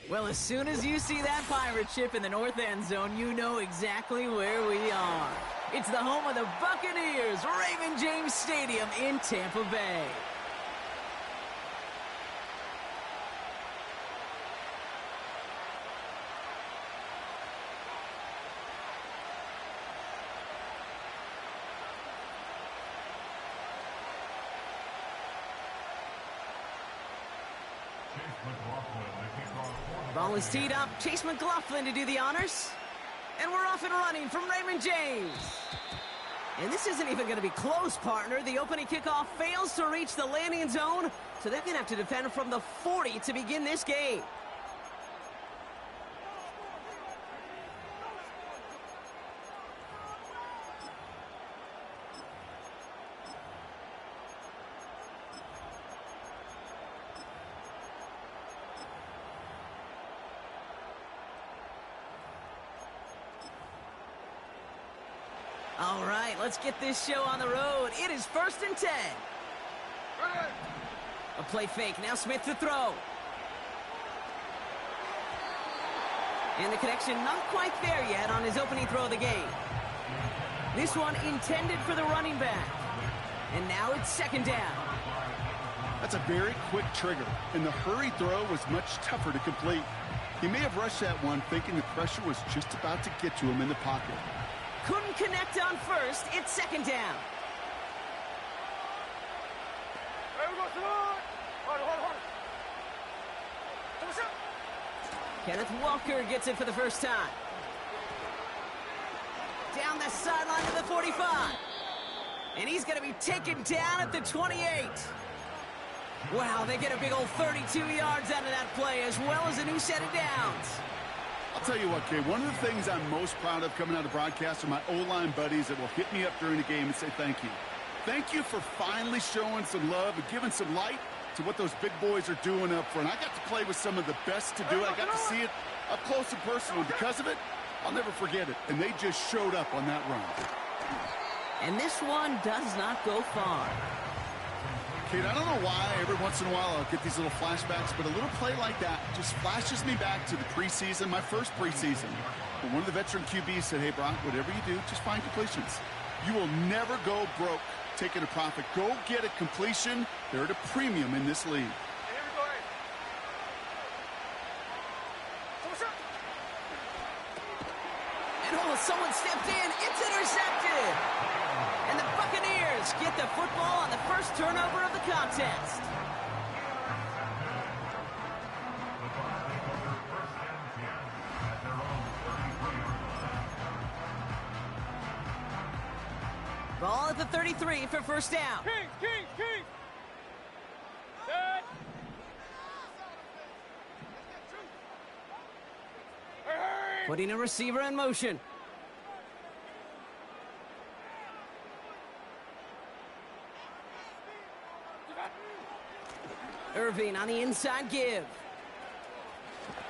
Well, as soon as you see that pirate ship in the north end zone, you know exactly where we are. It's the home of the Buccaneers, Raymond James Stadium in Tampa Bay. Ball is teed up. Chase McLaughlin to do the honors. And we're off and running from Raymond James. And this isn't even going to be close, partner. The opening kickoff fails to reach the landing zone, so they're going to have to defend from the 40 to begin this game. All right, let's get this show on the road. It is 1st and 10. A play fake. Now Smith to throw. And the connection not quite there yet on his opening throw of the game. This one intended for the running back. And now it's 2nd down. That's a very quick trigger, and the hurry throw was much tougher to complete. He may have rushed that one thinking the pressure was just about to get to him in the pocket. Couldn't connect on first. It's 2nd down. Kenneth Walker gets it for the first time. Down the sideline to the 45. And he's going to be taken down at the 28. Wow, they get a big old 32 yards out of that play, as well as a new set of downs. I'll tell you what, Kay, one of the things I'm most proud of coming out of broadcast are my O-line buddies that will hit me up during the game and say thank you. Thank you for finally showing some love and giving some light to what those big boys are doing up front. I got to play with some of the best to do it. I got to see it up close and personal. And because of it, I'll never forget it. And they just showed up on that run. And this one does not go far. Kate, I don't know why every once in a while I'll get these little flashbacks, but a little play like that just flashes me back to the preseason, my first preseason. When one of the veteran QBs said, hey, Brock, whatever you do, just find completions. You will never go broke taking a profit. Go get a completion. They're at a premium in this league. And oh, someone stepped in. It's intercepted. And the Buccaneers get the football on the first turnover of the contest. Ball at the 33 for first down. Keep. Putting a receiver in motion. Irving on the inside give.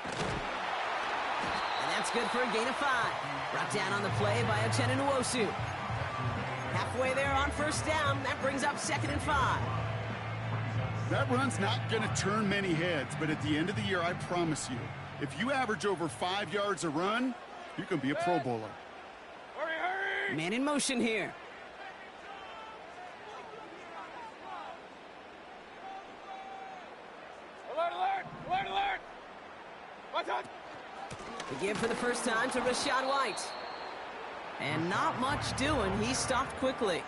And that's good for a gain of 5. Brought down on the play by Uchenna Nwosu. Halfway there on first down. That brings up 2nd and 5. That run's not going to turn many heads, but at the end of the year, I promise you, if you average over 5 yards a run, you can be a Pro Bowler. Hurry! Man in motion here. Alert! Watch out! The give for the first time to Rachaad White. And not much doing. He stopped quickly.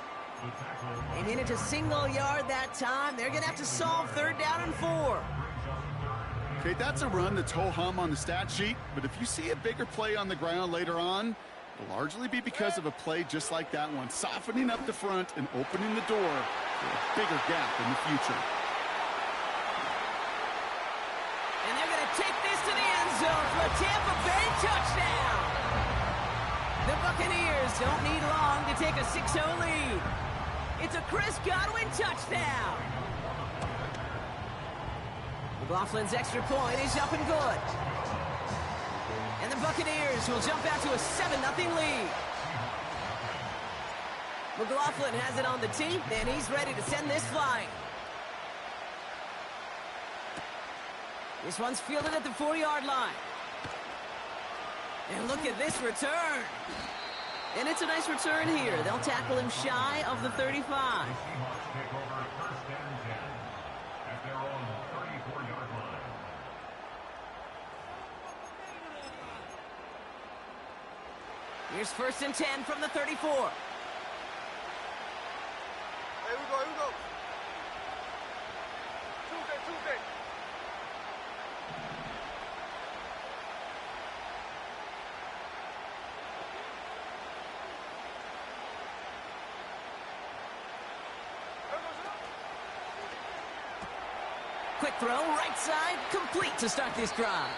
They made it a single yard that time. They're going to have to solve 3rd down and 4. Okay, that's a run that's ho-hum on the stat sheet, but if you see a bigger play on the ground later on, it'll largely be because of a play just like that one, softening up the front and opening the door for a bigger gap in the future. And they're going to take this to the end zone for a Tampa Bay touchdown. The Buccaneers don't need long to take a 6-0 lead. It's a Chris Godwin touchdown. McLaughlin's extra point is up and good. And the Buccaneers will jump out to a 7-0 lead. McLaughlin has it on the tee, and he's ready to send this flying. This one's fielded at the 4-yard line. And look at this return. And it's a nice return here. They'll tackle him shy of the 35. Here's 1st and 10 from the 34. Here we go, here we go. Tuesday. Quick throw, right side, complete to start this drive.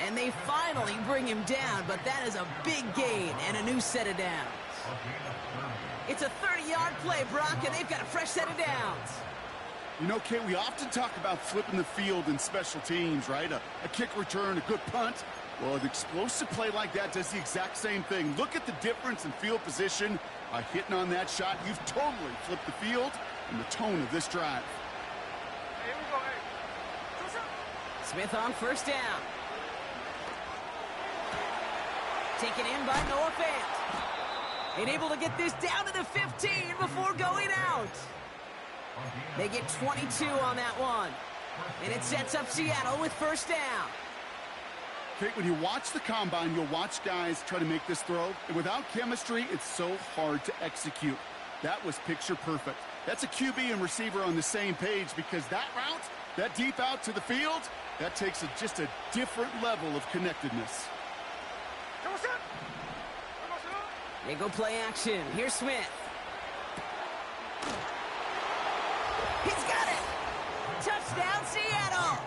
And they finally bring him down, but that is a big gain and a new set of downs. It's a 30-yard play, Brock, and they've got a fresh set of downs. You know, Kate, we often talk about flipping the field in special teams, right? A kick return, a good punt. Well, an explosive play like that does the exact same thing. Look at the difference in field position. By hitting on that shot, you've totally flipped the field and the tone of this drive. Here we go, hey. Smith on 1st down. Taken in by Noah Fant. And able to get this down to the 15 before going out. They get 22 on that one. And it sets up Seattle with 1st down. Kate, when you watch the combine, you'll watch guys try to make this throw. And without chemistry, it's so hard to execute. That was picture perfect. That's a QB and receiver on the same page because that route, that deep out to the field, that takes just a different level of connectedness. They go play action. Here's Smith. He's got it! Touchdown, Seattle!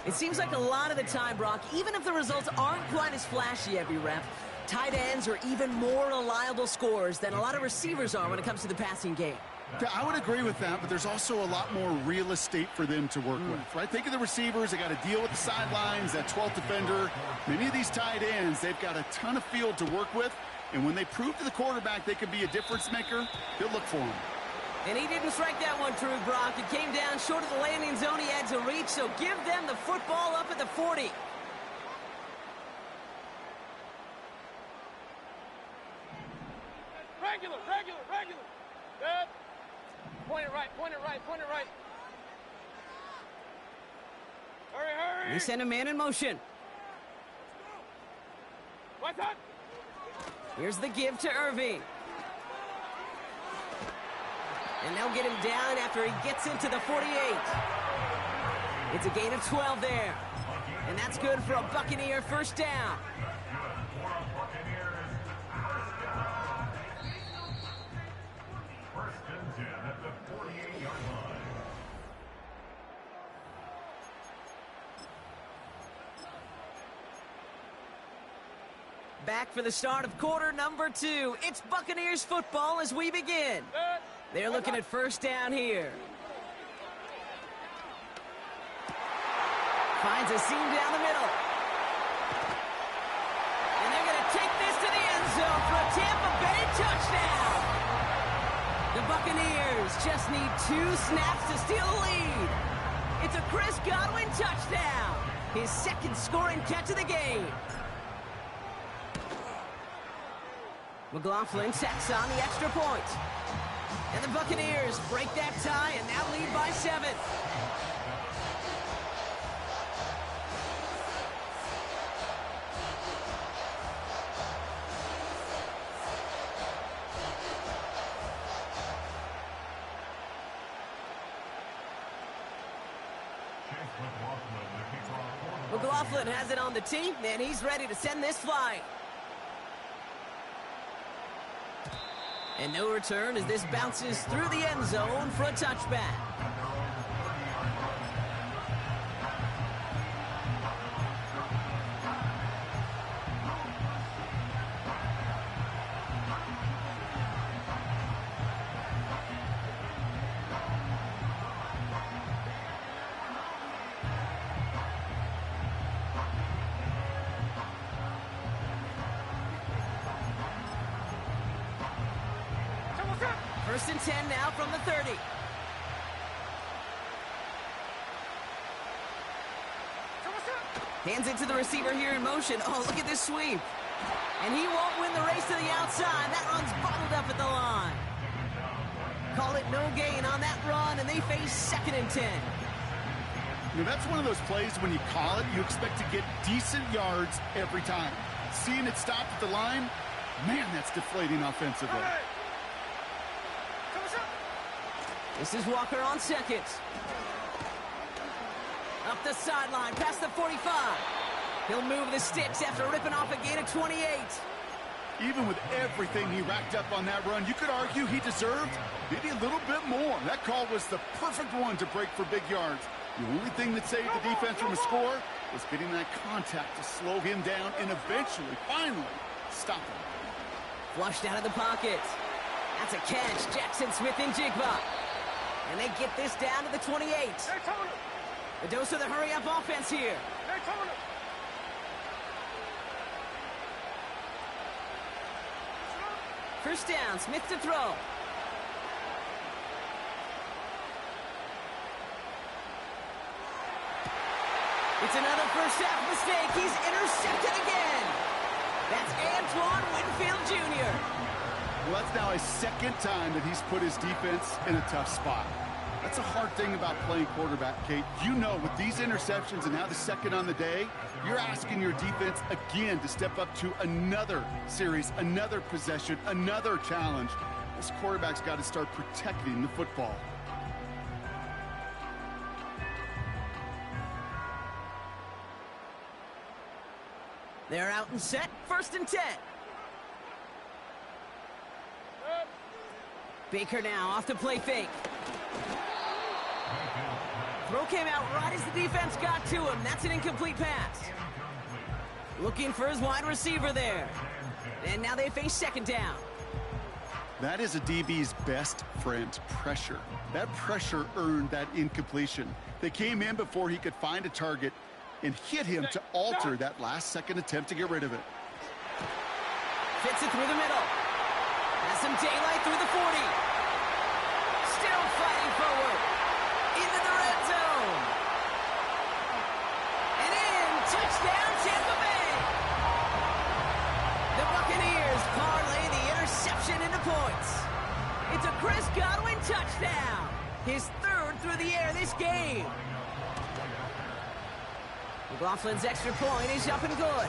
It seems like a lot of the time, Brock, even if the results aren't quite as flashy every rep, tight ends are even more reliable scorers than a lot of receivers are when it comes to the passing game. Yeah, I would agree with that, but there's also a lot more real estate for them to work with, right? Think of the receivers. They got to deal with the sidelines, that 12th defender. Many of these tight ends, they've got a ton of field to work with, and when they prove to the quarterback they can be a difference maker, they'll look for him. And he didn't strike that one true, Brock. It came down short of the landing zone. He had to reach, so give them the football up at the 40. Regular. Good. Point it right. Hurry. They send a man in motion. What's up? Here's the give to Irving. And they'll get him down after he gets into the 48. It's a gain of 12 there. And that's good for a Buccaneer 1st down. Back for the start of quarter number 2. It's Buccaneers football as we begin. They're looking at 1st down here. Finds a seam down the middle. And they're going to take this to the end zone for a Tampa Bay touchdown. The Buccaneers just need 2 snaps to steal the lead. It's a Chris Godwin touchdown. His 2nd scoring catch of the game. McLaughlin tacks on the extra point. And the Buccaneers break that tie and now lead by 7. McLaughlin has it on the tee, and he's ready to send this flying. And no return as this bounces through the end zone for a touchback. First and 10 now from the 30. Hands it to the receiver here in motion. Oh, look at this sweep. And he won't win the race to the outside. That run's bottled up at the line. Call it no gain on that run, and they face 2nd and 10. You know, that's one of those plays when you call it, you expect to get decent yards every time. Seeing it stop at the line, man, that's deflating offensively. This is Walker on 2nd. Up the sideline, past the 45. He'll move the sticks after ripping off a gain of 28. Even with everything he racked up on that run, you could argue he deserved maybe a little bit more. That call was the perfect one to break for big yards. The only thing that saved the defense from a score was getting that contact to slow him down and eventually, finally, stop him. Flushed out of the pocket. That's a catch. Jackson Smith and Jigba. And they get this down to the 28. A dose of the hurry-up offense here. First down, Smith to throw. It's another first half mistake. He's intercepted again. That's Antoine Winfield Jr. Well, that's now his 2nd time that he's put his defense in a tough spot. That's a hard thing about playing quarterback, Kate. You know, with these interceptions and now the 2nd on the day, you're asking your defense again to step up to another series, another possession, another challenge. This quarterback's got to start protecting the football. They're out and set. 1st and 10. Baker now off the play fake. Throw came out right as the defense got to him. That's an incomplete pass. Looking for his wide receiver there. And now they face 2nd down. That is a DB's best friend, pressure. That pressure earned that incompletion. They came in before he could find a target and hit him to alter that last-second attempt to get rid of it. Fits it through the middle. Has some daylight through the 40. Still fighting forward. Into the red zone. And in. Touchdown, Tampa Bay. The Buccaneers parlay the interception into points. It's a Chris Godwin touchdown. His 3rd through the air this game. McLaughlin's extra point is up and good.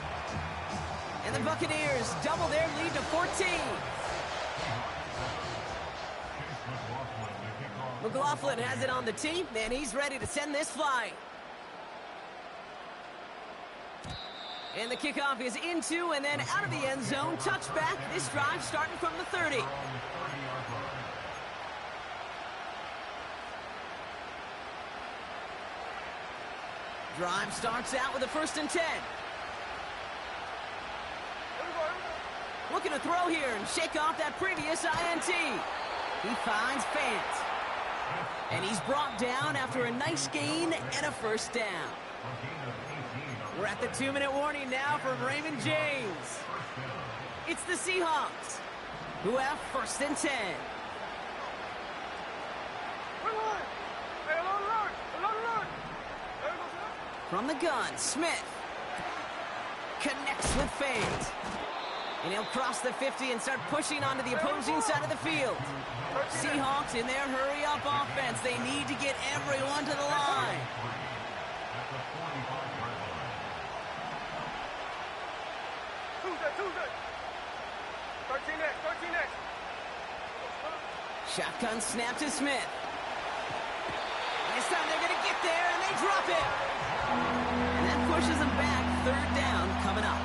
And the Buccaneers double their lead to 14. McLaughlin has it on the tee, and he's ready to send this flying. And the kickoff is into and then out of the end zone. Touchback. This drive starting from the 30. Drive starts out with a 1st and 10. Looking to throw here and shake off that previous INT. He finds Fant. And he's brought down after a nice gain and a 1st down. We're at the 2-minute warning now from Raymond James. It's the Seahawks, who have 1st and 10. From the gun, Smith connects with Fant. And he'll cross the 50 and start pushing onto the opposing side of the field. Seahawks in their hurry-up offense. They need to get everyone to the line. Tuesday. 13 next. Shotgun snap to Smith. This time they're going to get there, and they drop it. And that pushes them back. 3rd down coming up.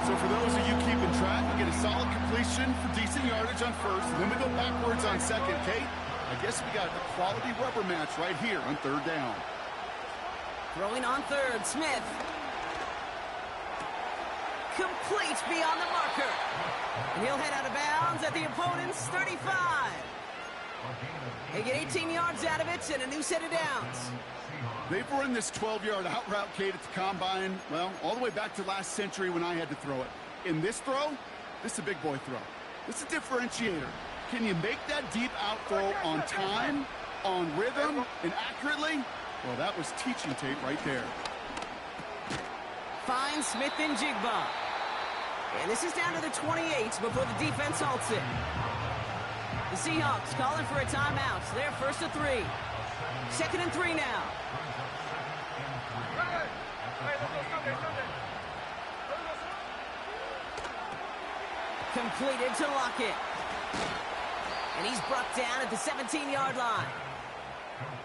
So for those of you keeping track, we get a solid completion for decent yardage on 1st, and then we go backwards on 2nd. Kate, I guess we got a quality rubber match right here on 3rd down. Throwing on 3rd, Smith. Complete beyond the marker. And he'll head out of bounds at the opponent's 35. They get 18 yards out of it and a new set of downs. They've run this 12-yard out route, Kate, at the combine, well, all the way back to last century when I had to throw it. In this throw, this is a big boy throw. This is a differentiator. Can you make that deep out throw on time, on rhythm, and accurately? Well, that was teaching tape right there. finds Smith and Jigba. And this is down to the 28 before the defense halts it. The Seahawks calling for a timeout. They're first to 3. 2nd and 3 now. Completed to Lockett. And he's brought down at the 17-yard line.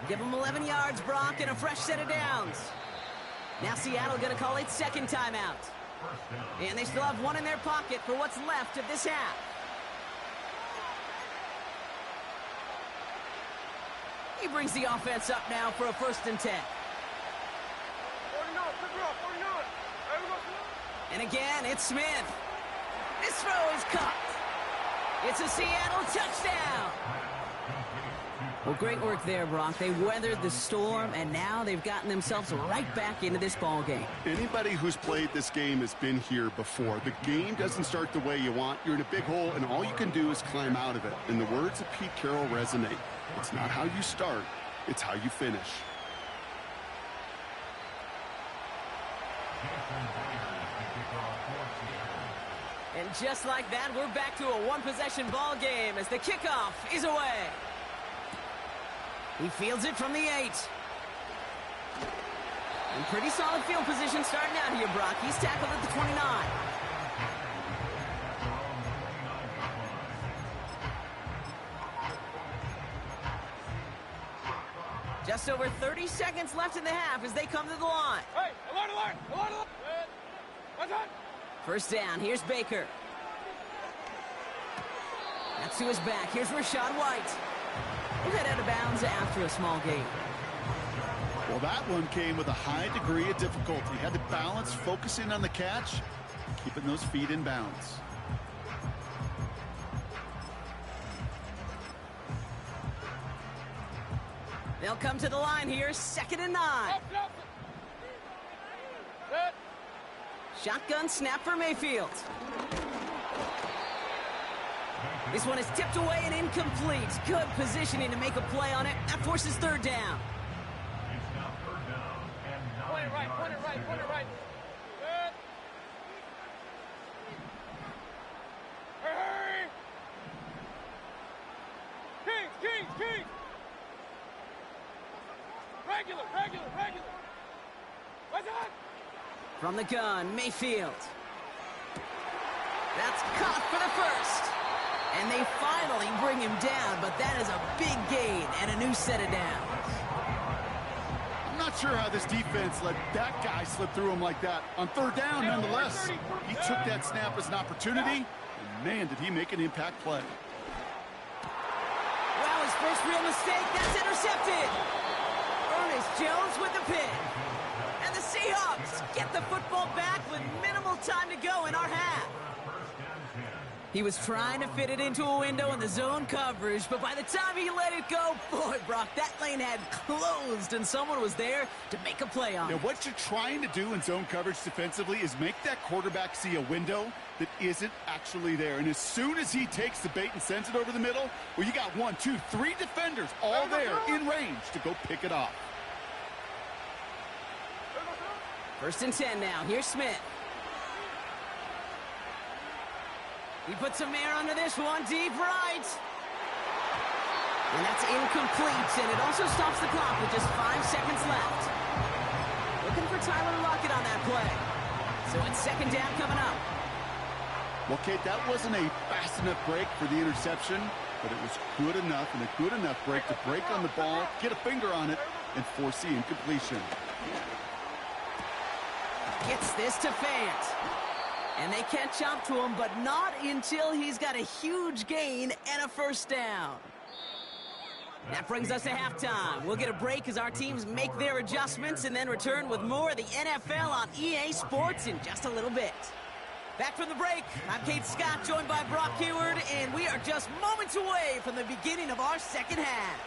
Give him 11 yards, Brock, and a fresh set of downs. Now Seattle going to call its second timeout. And they still have one in their pocket for what's left of this half. He brings the offense up now for a 1st and 10. 49, 49. And again, it's Smith. This throw is caught. It's a Seattle touchdown. Well, great work there, Brock. They weathered the storm, and now they've gotten themselves right back into this ball game. Anybody who's played this game has been here before. The game doesn't start the way you want. You're in a big hole, and all you can do is climb out of it. And the words of Pete Carroll resonate. It's not how you start, it's how you finish. And just like that, we're back to a one-possession ball game as the kickoff is away. He fields it from the 8. And pretty solid field position starting out here, Brock. He's tackled at the 29. Just over 30 seconds left in the half as they come to the line. Hey, alert. What's that? First down, here's Baker. That's to his back. Here's Rashad White. He'll head out of bounds after a small gain. Well, that one came with a high degree of difficulty. He had to balance focusing on the catch, keeping those feet in bounds. They'll come to the line here, 2nd and 9. Set. Shotgun snap for Mayfield. This one is tipped away and incomplete. Good positioning to make a play on it. That forces 3rd down. Point it right. Set. Hurry. Kings. Regular. What's that? From the gun, Mayfield. That's caught for the 1st. And they finally bring him down, but that is a big gain and a new set of downs. I'm not sure how this defense let that guy slip through him like that. On 3rd down, nonetheless, he took that snap as an opportunity, and man, did he make an impact play. Wow, his first real mistake. That's intercepted. Ernest Jones with the pick. And the Seahawks get the football back with minimal time to go in our half. He was trying to fit it into a window in the zone coverage, but by the time he let it go, boy, Brock, that lane had closed, and someone was there to make a play on it. Now, what you're trying to do in zone coverage defensively is make that quarterback see a window that isn't actually there. And as soon as he takes the bait and sends it over the middle, well, you got 1, 2, 3 defenders all there in range to go pick it off. 1st and 10 now. Here's Smith. He puts some air under this one, deep right. And that's incomplete, and it also stops the clock with just 5 seconds left. Looking for Tyler Lockett on that play. So it's 2nd down coming up. Well, Kate, that wasn't a fast enough break for the interception, but it was good enough and a good enough break to break on the ball, get a finger on it, and force the incompletion. Gets this to Fant. And they catch up to him, but not until he's got a huge gain and a 1st down. That brings us to halftime. We'll get a break as our teams make their adjustments and then return with more of the NFL on EA Sports in just a little bit. Back from the break, I'm Kate Scott, joined by Brock Hayward, and we are just moments away from the beginning of our 2nd half.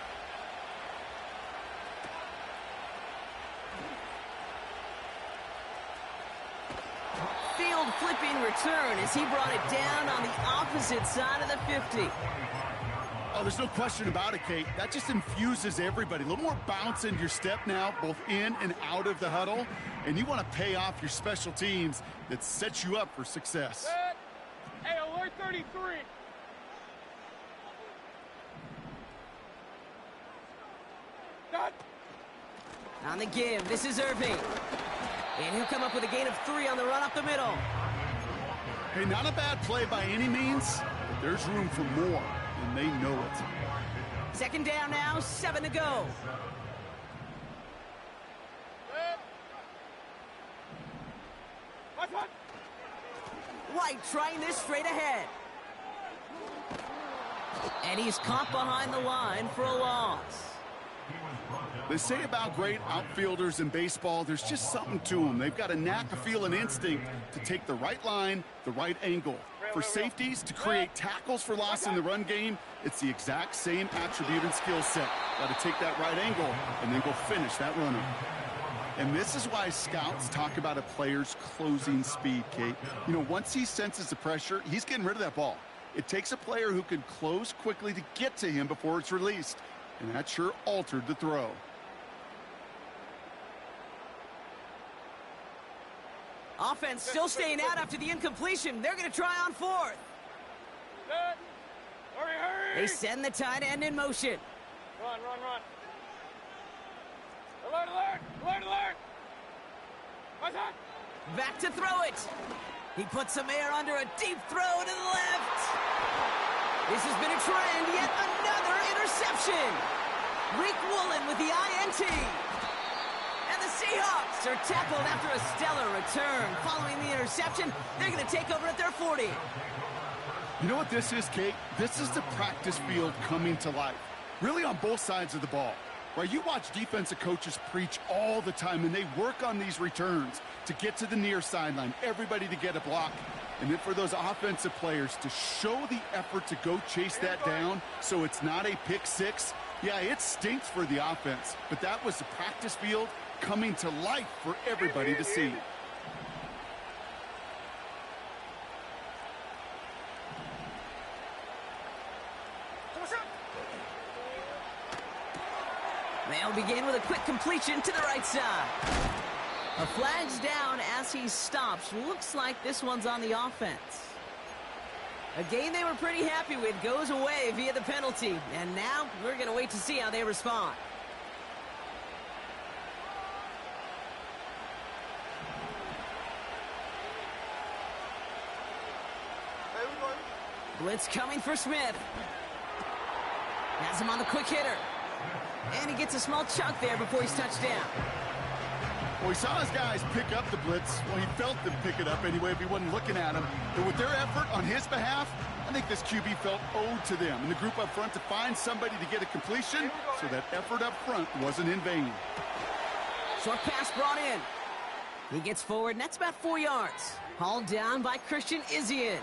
Field flipping return as he brought it down on the opposite side of the 50. Oh, there's no question about it, Kate. That just infuses everybody. A little more bounce into your step now, both in and out of the huddle. And you want to pay off your special teams that sets you up for success. Set. Hey, alert 33. Done. On the give, this is Irving. And he'll come up with a gain of 3 on the run up the middle. Hey, not a bad play by any means, but there's room for more, and they know it. Second down now, 7 to go. Set. Watch one. White trying this straight ahead. And he's caught behind the line for a loss. They say about great outfielders in baseball, there's just something to them. They've got a knack, a feel, and instinct to take the right line, the right angle. For safeties, to create tackles for loss in the run game, it's the exact same attribute and skill set. Got to take that right angle and then go finish that runner. And this is why scouts talk about a player's closing speed, Kate. You know, once he senses the pressure, he's getting rid of that ball. It takes a player who can close quickly to get to him before it's released. And that sure altered the throw. Offense still staying out after the incompletion. They're going to try on 4th. Set. Hurry, hurry. They send the tight end in motion. Run, run, run. Alert, alert, alert, alert. Watch out. Back to throw it. He puts some air under a deep throw to the left. This has been a trend, yet another interception. Reek Woolen with the INT. And the Seahawks are tackled after a stellar return. Following the interception, they're going to take over at their 40. You know what this is, Kate? This is the practice field coming to life. Really on both sides of the ball. Right, you watch defensive coaches preach all the time, and they work on these returns to get to the near sideline, everybody to get a block. And then for those offensive players to show the effort to go chase that down so it's not a pick six. Yeah, it stinks for the offense, but that was the practice field coming to life for everybody to see. They'll begin with a quick completion to the right side. A flag's down as he stops. Looks like this one's on the offense. A game they were pretty happy with goes away via the penalty. And now we're going to wait to see how they respond. Blitz coming for Smith. Has him on the quick hitter. And he gets a small chunk there before he's touched down. Well, he saw his guys pick up the blitz. Well, he felt them pick it up anyway if he wasn't looking at him. But with their effort on his behalf, I think this QB felt owed to them and the group up front to find somebody to get a completion, so that effort up front wasn't in vain. Short pass brought in. He gets forward, and that's about 4 yards. Hauled down by Christian Izien.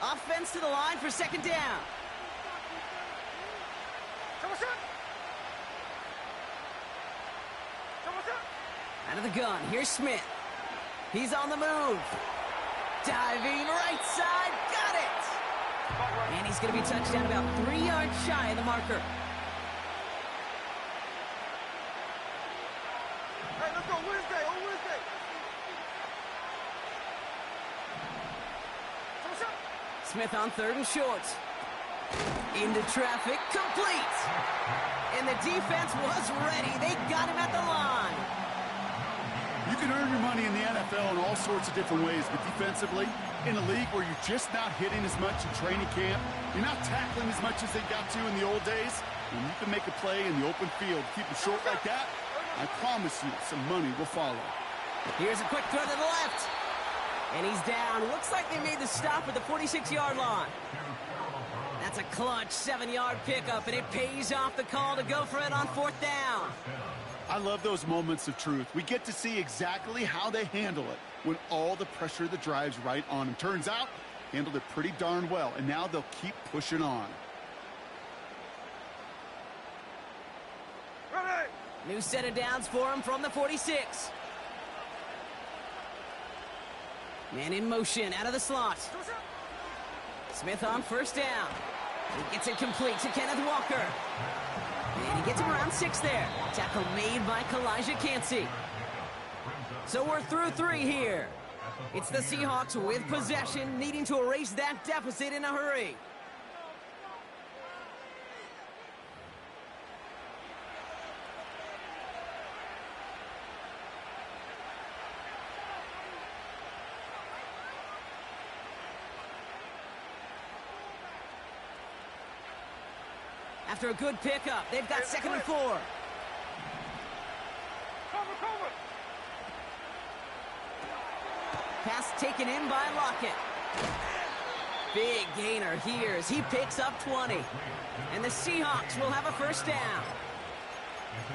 Offense to the line for second down. Out of the gun, here's Smith. He's on the move. Diving right side, got it! And he's going to be touched down about 3 yards shy of the marker. Hey, let's go Wednesday, on Wednesday. Smith on 3rd and short. Into traffic, complete. And the defense was ready. They got him at the line. You can earn your money in the NFL in all sorts of different ways, but defensively, in a league where you're just not hitting as much in training camp, you're not tackling as much as they got to in the old days, when you can make a play in the open field, keep it short like that, I promise you some money will follow. Here's a quick throw to the left. And he's down. Looks like they made the stop at the 46-yard line. That's a clutch 7-yard pickup, and it pays off the call to go for it on 4th down. I love those moments of truth. We get to see exactly how they handle it when all the pressure of the drive's right on them. Turns out, handled it pretty darn well, and now they'll keep pushing on. Ready. New set of downs for him from the 46. Man in motion out of the slot. Smith on first down. He gets it complete to Kenneth Walker. And he gets him around 6 there. Tackle made by Kalijah Cansey. So we're through 3 here. It's the Seahawks with possession, needing to erase that deficit in a hurry. After a good pickup, they've got 2nd and 4. Cover. Pass taken in by Lockett. Big gainer here as he picks up 20. And the Seahawks will have a first down.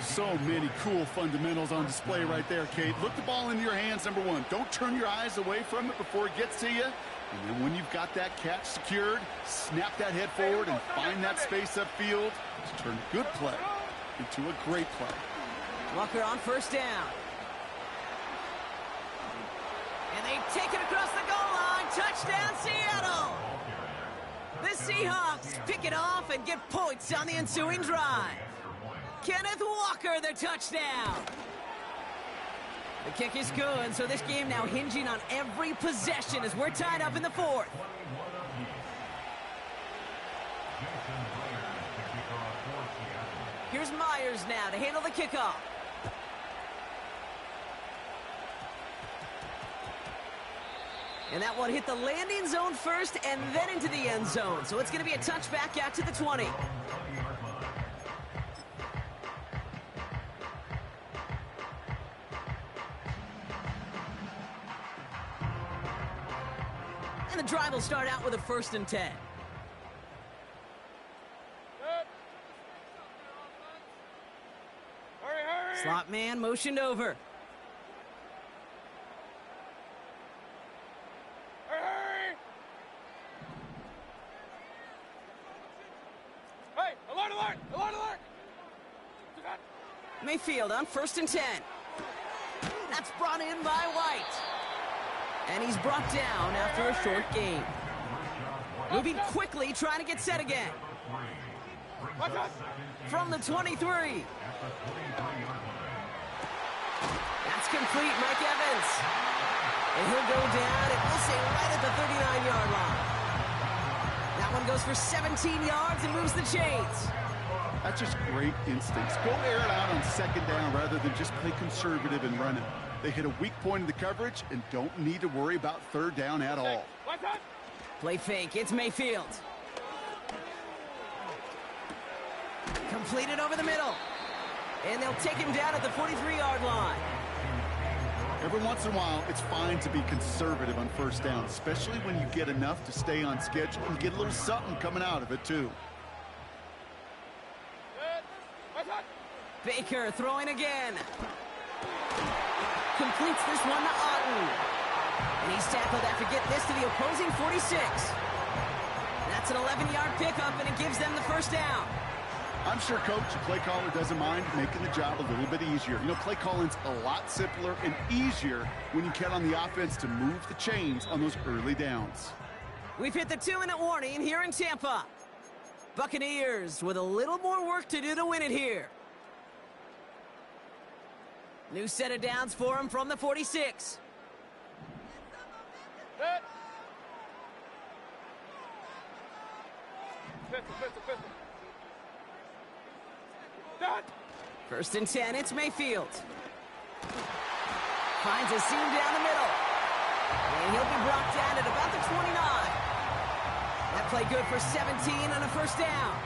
So many cool fundamentals on display right there, Kate. Look the ball into your hands, number 1. Don't turn your eyes away from it before it gets to you. And then when you've got that catch secured, snap that head forward and find that space upfield to turn a good play into a great play. Walker on first down. And they take it across the goal line. Touchdown, Seattle! The Seahawks pick it off and get points on the ensuing drive. Kenneth Walker, the touchdown. The kick is good, so this game now hinging on every possession as we're tied up in the 4th. Here's Myers now to handle the kickoff. And that one hit the landing zone first and then into the end zone. So it's going to be a touchback out to the 20. And the drive will start out with a 1st and 10. Hurry. Slot man motioned over. Hurry. Hey, alert. Mayfield on 1st and 10. That's brought in by White. And he's brought down after a short gain. Moving quickly, trying to get set again. From the 23. That's complete, Mike Evans. And he'll go down, and we'll say right at the 39-yard line. That one goes for 17 yards and moves the chains. That's just great instincts. Go air it out on 2nd down rather than just play conservative and run it. They hit a weak point in the coverage and don't need to worry about 3rd down at all. Play fake, it's Mayfield. Completed over the middle. And they'll take him down at the 43-yard line. Every once in a while, it's fine to be conservative on 1st down, especially when you get enough to stay on schedule and get a little something coming out of it, too. Baker throwing again. Completes this one to Otten. And he's tackled after getting this to the opposing 46. That's an 11-yard pickup, and it gives them the 1st down. I'm sure coach and play caller doesn't mind making the job a little bit easier. You know, play calling's a lot simpler and easier when you count on the offense to move the chains on those early downs. We've hit the 2-minute warning here in Tampa. Buccaneers with a little more work to do to win it here. New set of downs for him from the 46. Pistol. Done. 1st and 10, it's Mayfield. Finds a seam down the middle. And he'll be brought down at about the 29. That play good for 17 and a 1st down.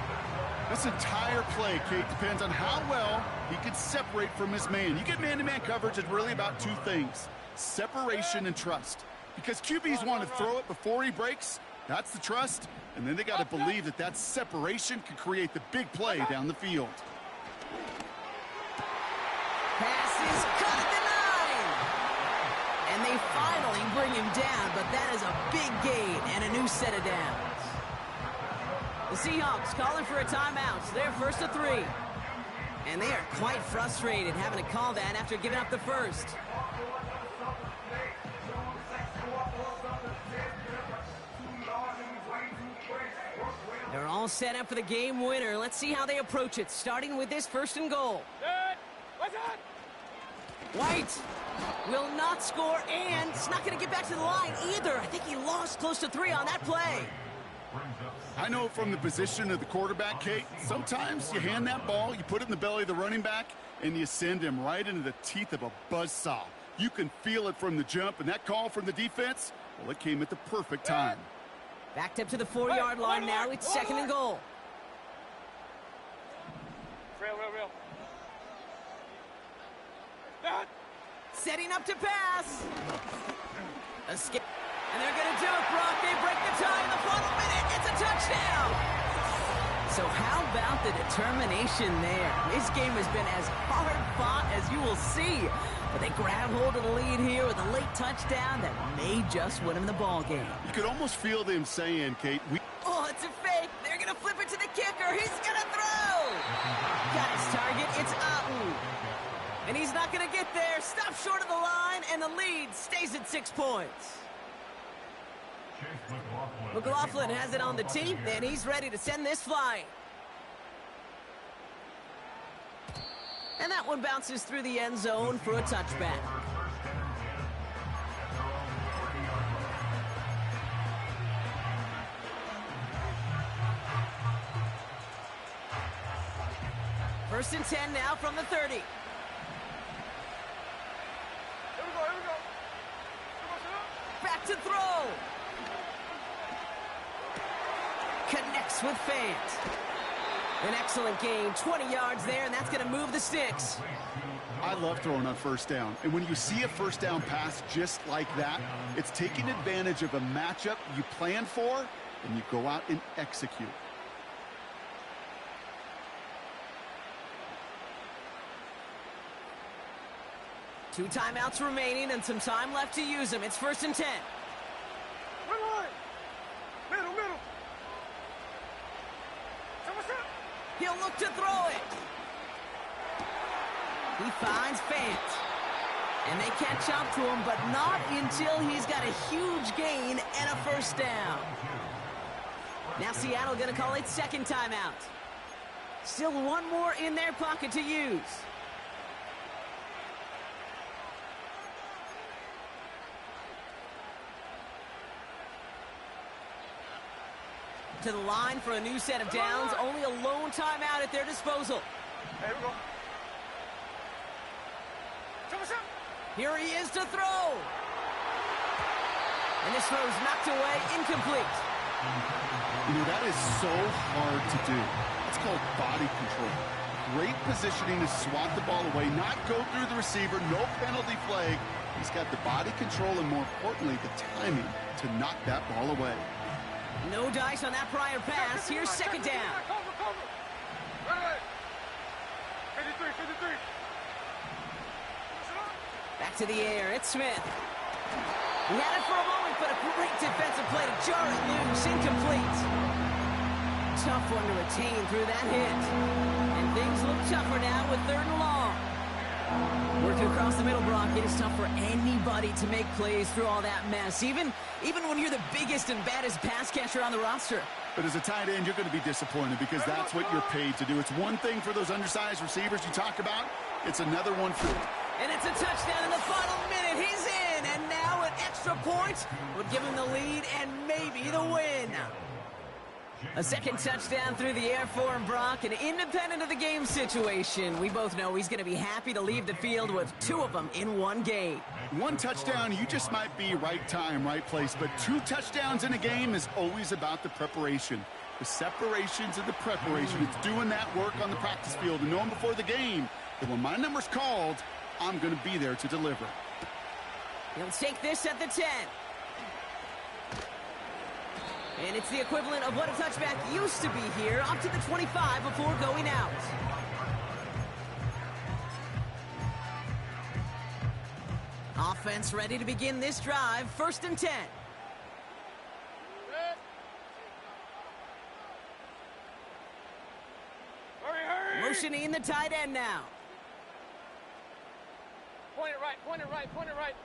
This entire play, Kate, depends on how well he can separate from his man. You get man-to-man coverage, it's really about 2 things: separation and trust. Because QBs want to throw it before he breaks, that's the trust, and then they got to believe that that separation can create the big play down the field. Pass is cut at the 9. And they finally bring him down, but that is a big gain and a new set of downs. The Seahawks calling for a timeout. So they're 1st and 3. And they are quite frustrated having to call that after giving up the first. They're all set up for the game winner. Let's see how they approach it, starting with this 1st and goal. White will not score, and it's not going to get back to the line either. I think he lost close to 3 on that play. I know from the position of the quarterback, Kate, sometimes you hand that ball, you put it in the belly of the running back, and you send him right into the teeth of a buzzsaw. You can feel it from the jump, and that call from the defense, well, it came at the perfect time. Backed up to the 4-yard line now. It's 2nd and goal. Real. Setting up to pass. Escape. And they're going to do it, Brock. They break the tie in the final minute. It's a touchdown. So how about the determination there? This game has been as hard fought as you will see. But they grab hold of the lead here with a late touchdown that may just win them the ball game. You could almost feel them saying, Kate, oh, it's a fake. They're going to flip it to the kicker. He's going to throw. Got his target. It's Auten. And he's not going to get there. Stop short of the line, and the lead stays at 6 points. McLaughlin has it on the tee, and he's ready to send this flying. And that one bounces through the end zone for a touchback. First and 10 now from the 30. Back to throw. Connects with Fant. An excellent game, 20 yards there, and that's going to move the sticks. I love throwing on 1st down. And when you see a 1st down pass just like that, it's taking advantage of a matchup you planned for, and you go out and execute. Two timeouts remaining and some time left to use them. It's 1st and 10. Middle. He'll look to throw it. He finds Fant. And they catch up to him, but not until he's got a huge gain and a 1st down. Now Seattle going to call its 2nd timeout. Still one more in their pocket to use. To the line for a new set of downs. Only a lone timeout at their disposal. Here we go. Here he is to throw. And this throw is knocked away, incomplete. You know, that is so hard to do. It's called body control. Great positioning to swat the ball away, not go through the receiver, no penalty flag. He's got the body control and, more importantly, the timing to knock that ball away. No dice on that prior pass. Here's 2nd down. Cover. 53. Back to the air. It's Smith. He had it for a moment, but a great defensive play to jar it loose. Incomplete. Tough one to retain through that hit. And things look tougher now with 3rd and long. Working across the middle, Brock, it is tough for anybody to make plays through all that mess, even when you're the biggest and baddest pass catcher on the roster. But as a tight end, you're going to be disappointed because that's what you're paid to do. It's one thing for those undersized receivers you talk about. It's another one for... And it's a touchdown in the final minute. He's in, and now an extra point would give him the lead and maybe the win. A 2nd touchdown through the air for him, Brock, and independent of the game situation, we both know he's going to be happy to leave the field with 2 of them in one game. 1 touchdown, you just might be right time, right place, but 2 touchdowns in a game is always about the preparation. The separations and the preparation. It's doing that work on the practice field and knowing before the game that when my number's called, I'm going to be there to deliver. He'll take this at the 10. And it's the equivalent of what a touchback used to be here, up to the 25 before going out. Offense ready to begin this drive, 1st and 10. motioning the tight end now. Point it right, point it right, point it right.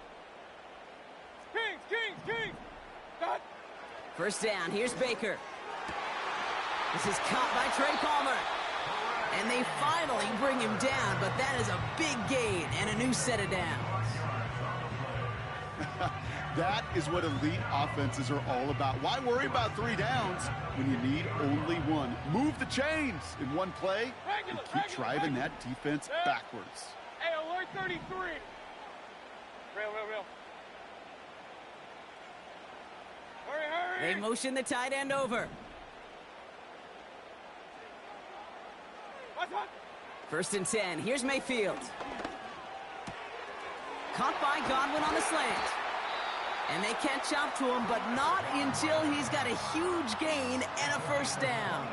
Kings, Kings, Kings! Dot. First down, here's Baker. This is caught by Trey Palmer. And they finally bring him down, but that is a big gain and a new set of downs. That is what elite offenses are all about. Why worry about 3 downs when you need only 1? Move the chains in one play and keep driving that defense backwards. Hey, alert 33. Real. Hurry. They motion the tight end over. What's up? First and 10. Here's Mayfield. Caught by Godwin on the slant. And they catch up to him, but not until he's got a huge gain and a first down.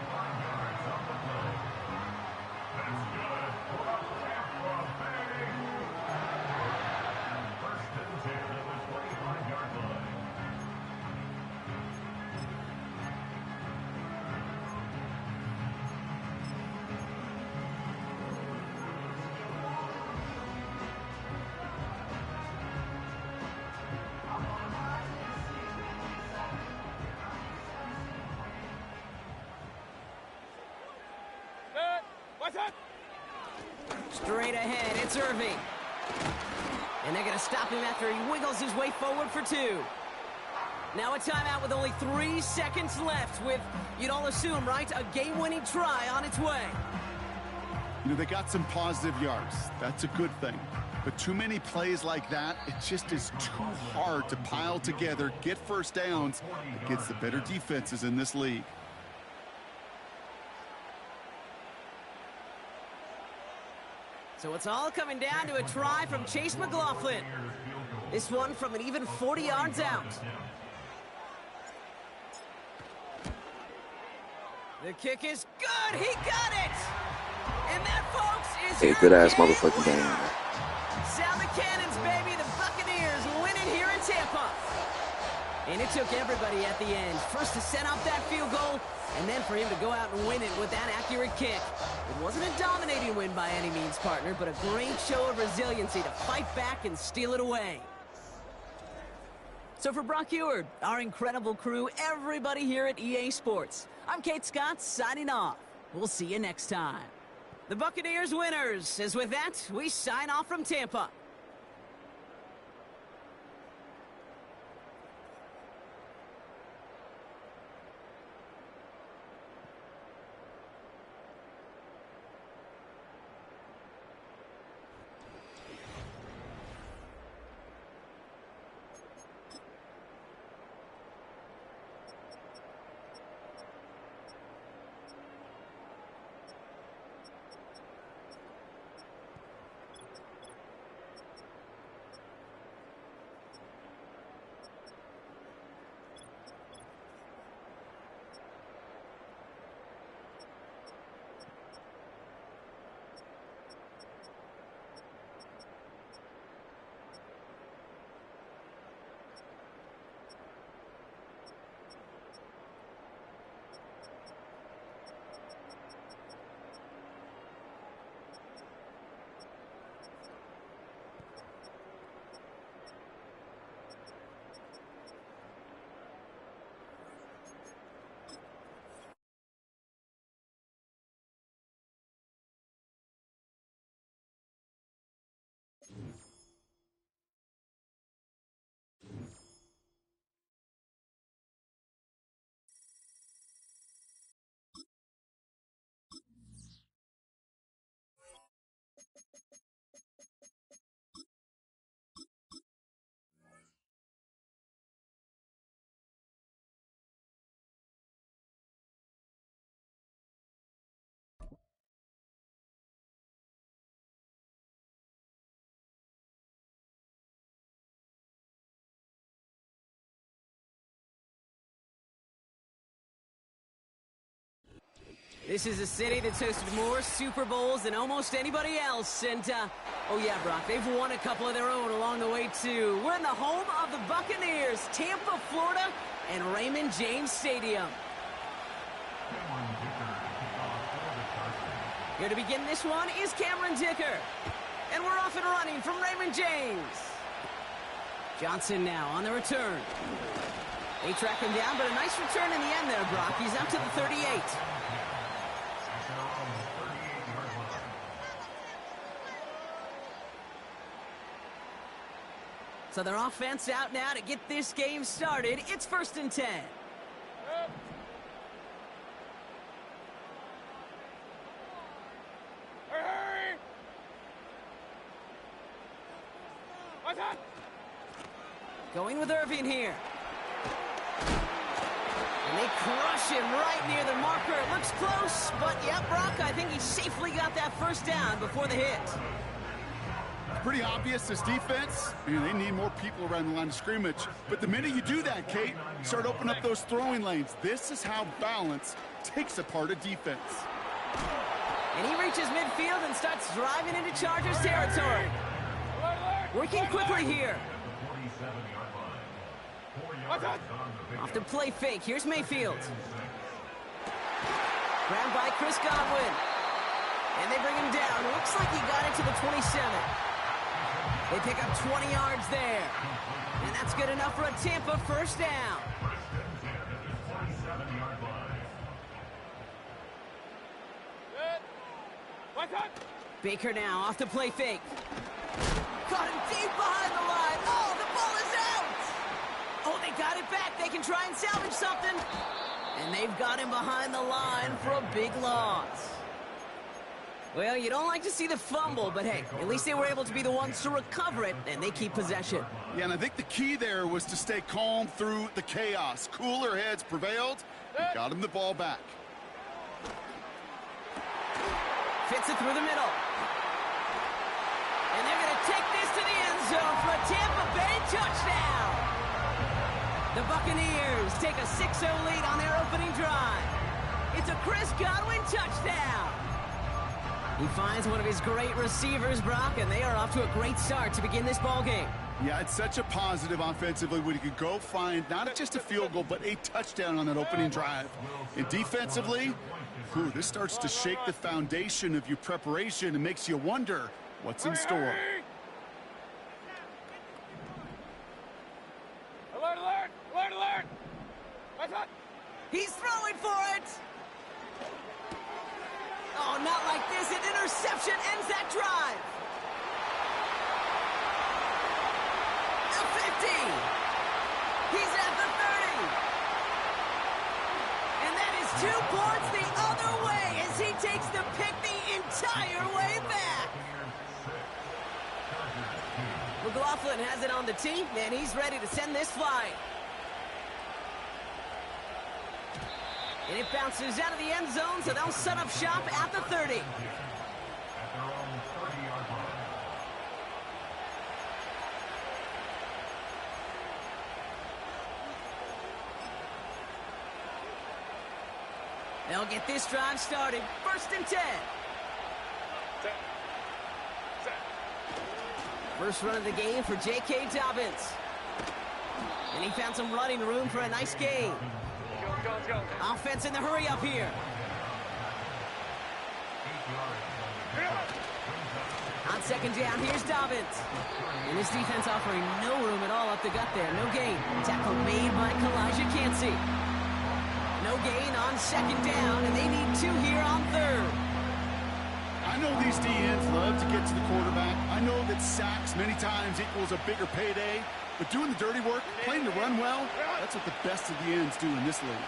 Straight ahead, it's Irving. And they're going to stop him after he wiggles his way forward for 2. Now a timeout with only 3 seconds left with, you'd all assume, right, a game-winning try on its way. You know, they got some positive yards. That's a good thing. But too many plays like that, it just is too hard to pile together, get first downs against the better defenses in this league. So it's all coming down to a try from Chase McLaughlin. This one from an even 40 yards out. The kick is good. He got it. And that, folks, is a good-ass motherfucking game. Sound the cannons, baby. The Buccaneers win it here in Tampa. And it took everybody at the end. First to set up that field goal, and then for him to go out and win it with that accurate kick. It wasn't a dominating win by any means, partner, but a great show of resiliency to fight back and steal it away. So for Brock Eward, our incredible crew, everybody here at EA Sports, I'm Kate Scott signing off. We'll see you next time. The Buccaneers winners, as with that, we sign off from Tampa. This is a city that's hosted more Super Bowls than almost anybody else. And, oh yeah, Brock, they've won a couple of their own along the way, too. We're in the home of the Buccaneers, Tampa, Florida, and Raymond James Stadium. Here to begin this one is Cameron Dicker. And we're off and running from Raymond James. Johnson now on the return. They track him down, but a nice return in the end there, Brock. He's out to the 38. So their offense out now to get this game started. It's 1st and 10. Going with Irving here. And they crush him right near the marker. It looks close, but yeah, Brock, I think he safely got that first down before the hit. Pretty obvious, this defense, they need more people around the line of scrimmage. But the minute you do that, Kate, start opening up those throwing lanes. This is how balance takes apart a defense. And he reaches midfield and starts driving into Chargers territory. Working quickly here. Off the play fake. Here's Mayfield. Grabbed by Chris Godwin. And they bring him down. Looks like he got into the 27. They pick up 20 yards there. And that's good enough for a Tampa first down. Baker now off the play fake. Caught him deep behind the line. Oh, the ball is out. Oh, they got it back. They can try and salvage something. And they've got him behind the line for a big loss. Well, you don't like to see the fumble, but hey, at least they were able to be the ones to recover it, and they keep possession. Yeah, and I think the key there was to stay calm through the chaos. Cooler heads prevailed and got him the ball back. Fits it through the middle. And they're going to take this to the end zone for a Tampa Bay touchdown. The Buccaneers take a 6-0 lead on their opening drive. It's a Chris Godwin touchdown. He finds one of his great receivers, Brock, and they are off to a great start to begin this ball game. Yeah, it's such a positive offensively when you can go find not just a field goal, but a touchdown on that opening drive. And defensively, this starts to shake the foundation of your preparation and makes you wonder what's in store. Alert, alert, alert, alert. He's throwing for it. Oh, not like this. An interception ends that drive. The 50. He's at the 30. And that is 2 points the other way as he takes the pick the entire way back. McLaughlin has it on the tee, and he's ready to send this flying. And it bounces out of the end zone, so they'll set up shop at the 30. They'll get this drive started. 1st and 10. First run of the game for J.K. Dobbins. And he found some running room for a nice gain. Offense in the hurry up here. On 2nd down, here's Dobbins. And his defense offering no room at all up the gut there. No gain. Tackle made by Kalijah Cansey. No gain on 2nd down, and they need 2 here on 3rd. I know these DNs love to get to the quarterback. I know that sacks many times equals a bigger payday. But doing the dirty work, playing to run well, that's what the best of the ends do in this league.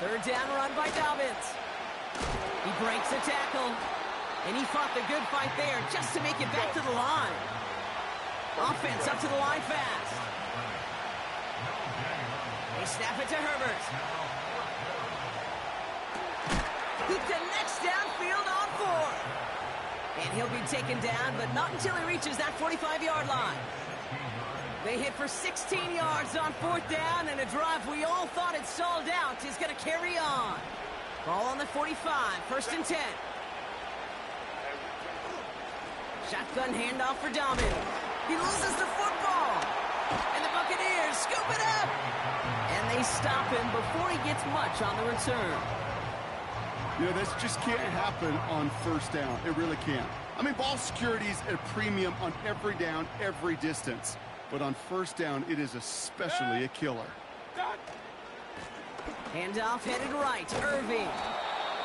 3rd down run by Dobbins. He breaks the tackle. And he fought the good fight there just to make it back to the line. Offense up to the line fast. They snap it to Herbert. He connects downfield on 4. And he'll be taken down, but not until he reaches that 45-yard line. They hit for 16 yards on 4th down, and a drive we all thought had stalled out is going to carry on. Ball on the 45, 1st and 10. Shotgun handoff for Dobbins. He loses the football. And the Buccaneers scoop it up. And they stop him before he gets much on the return. You know, this just can't happen on first down. It really can't. I mean, ball security is at a premium on every down, every distance. But on first down, it is especially a killer. Handoff headed right, Irving.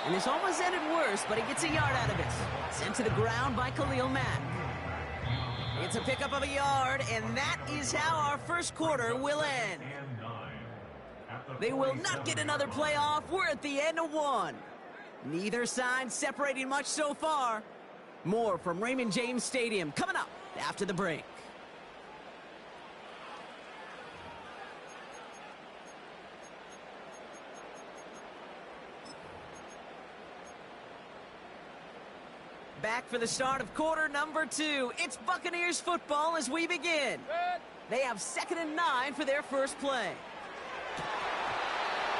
And this almost ended worse, but he gets a yard out of it. Sent to the ground by Khalil Mack. It's a pickup of a yard, and that is how our first quarter will end. They will not get another playoff. We're at the end of one. Neither side separating much so far. More from Raymond James Stadium coming up after the break. Back for the start of quarter number 2. It's Buccaneers football as we begin. They have 2nd and 9 for their first play.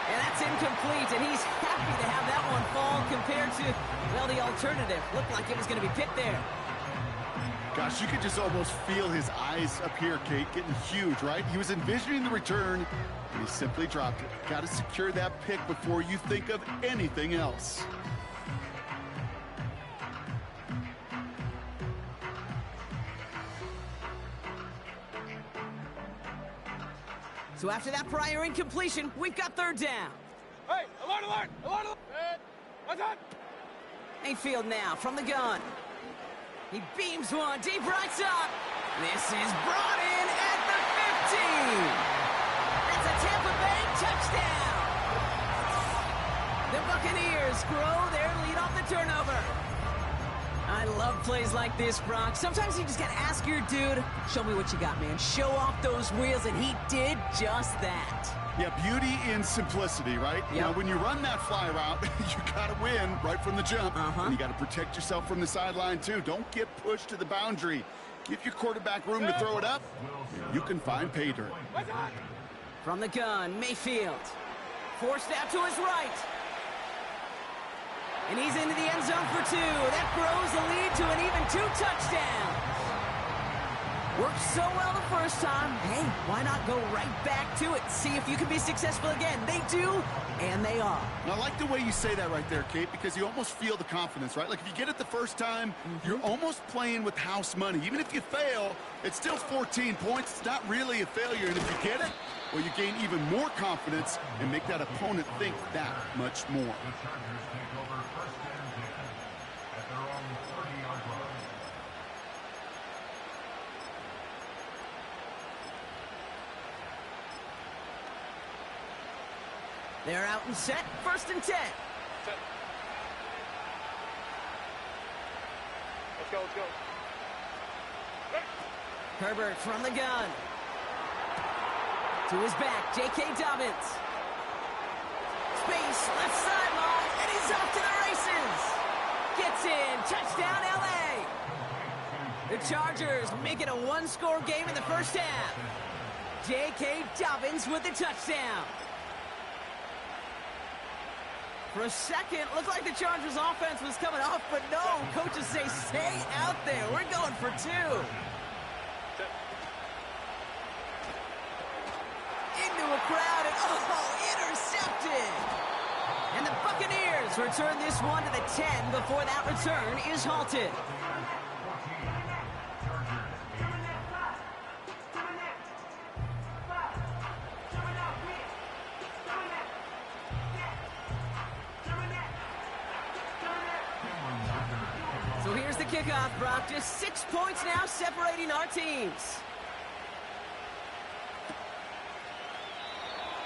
And that's incomplete, and he's happy to have that one fall compared to, well, the alternative. Looked like it was going to be picked there. Gosh, you could just almost feel his eyes up here, Kate, getting huge, right? He was envisioning the return, and he simply dropped it. Got to secure that pick before you think of anything else. So after that prior incompletion, we've got 3rd down. Hey, alert! What's up? Mayfield now from the gun. He beams one deep right side. This is brought in at the 15. That's a Tampa Bay touchdown. The Buccaneers grow their lead off the turnover. I love plays like this, Brock. Sometimes you just got to ask your dude, show me what you got, man. Show off those wheels, and he did just that. Yeah, beauty in simplicity, right? Yep. Now, when you run that fly route, you got to win right from the jump. And you got to protect yourself from the sideline, too. Don't get pushed to the boundary. Give your quarterback room to throw it up. You can find pay dirt. From the gun, Mayfield. Forced out to his right. And he's into the end zone for 2. That grows the lead to an even 2 touchdowns. Worked so well the first time. Hey, why not go right back to it? See if you can be successful again. They do, and they are. And I like the way you say that right there, Kate, because you almost feel the confidence, right? Like if you get it the first time, you're almost playing with house money. Even if you fail, it's still 14 points. It's not really a failure. And if you get it, well, you gain even more confidence and make that opponent think that much more. They're out and set. 1st and 10. Set. Let's go. Herbert from the gun. To his back, J.K. Dobbins. Space, left sideline, and he's off to the races. Gets in. Touchdown, L.A. The Chargers make it a 1-score game in the first half. J.K. Dobbins with the touchdown. For a second, looked like the Chargers offense was coming off, but no. Coaches say, stay out there. We're going for 2. Into a crowd, and intercepted. And the Buccaneers return this one to the 10 before that return is halted. So here's the kickoff, Brock. Just 6 points now separating our teams.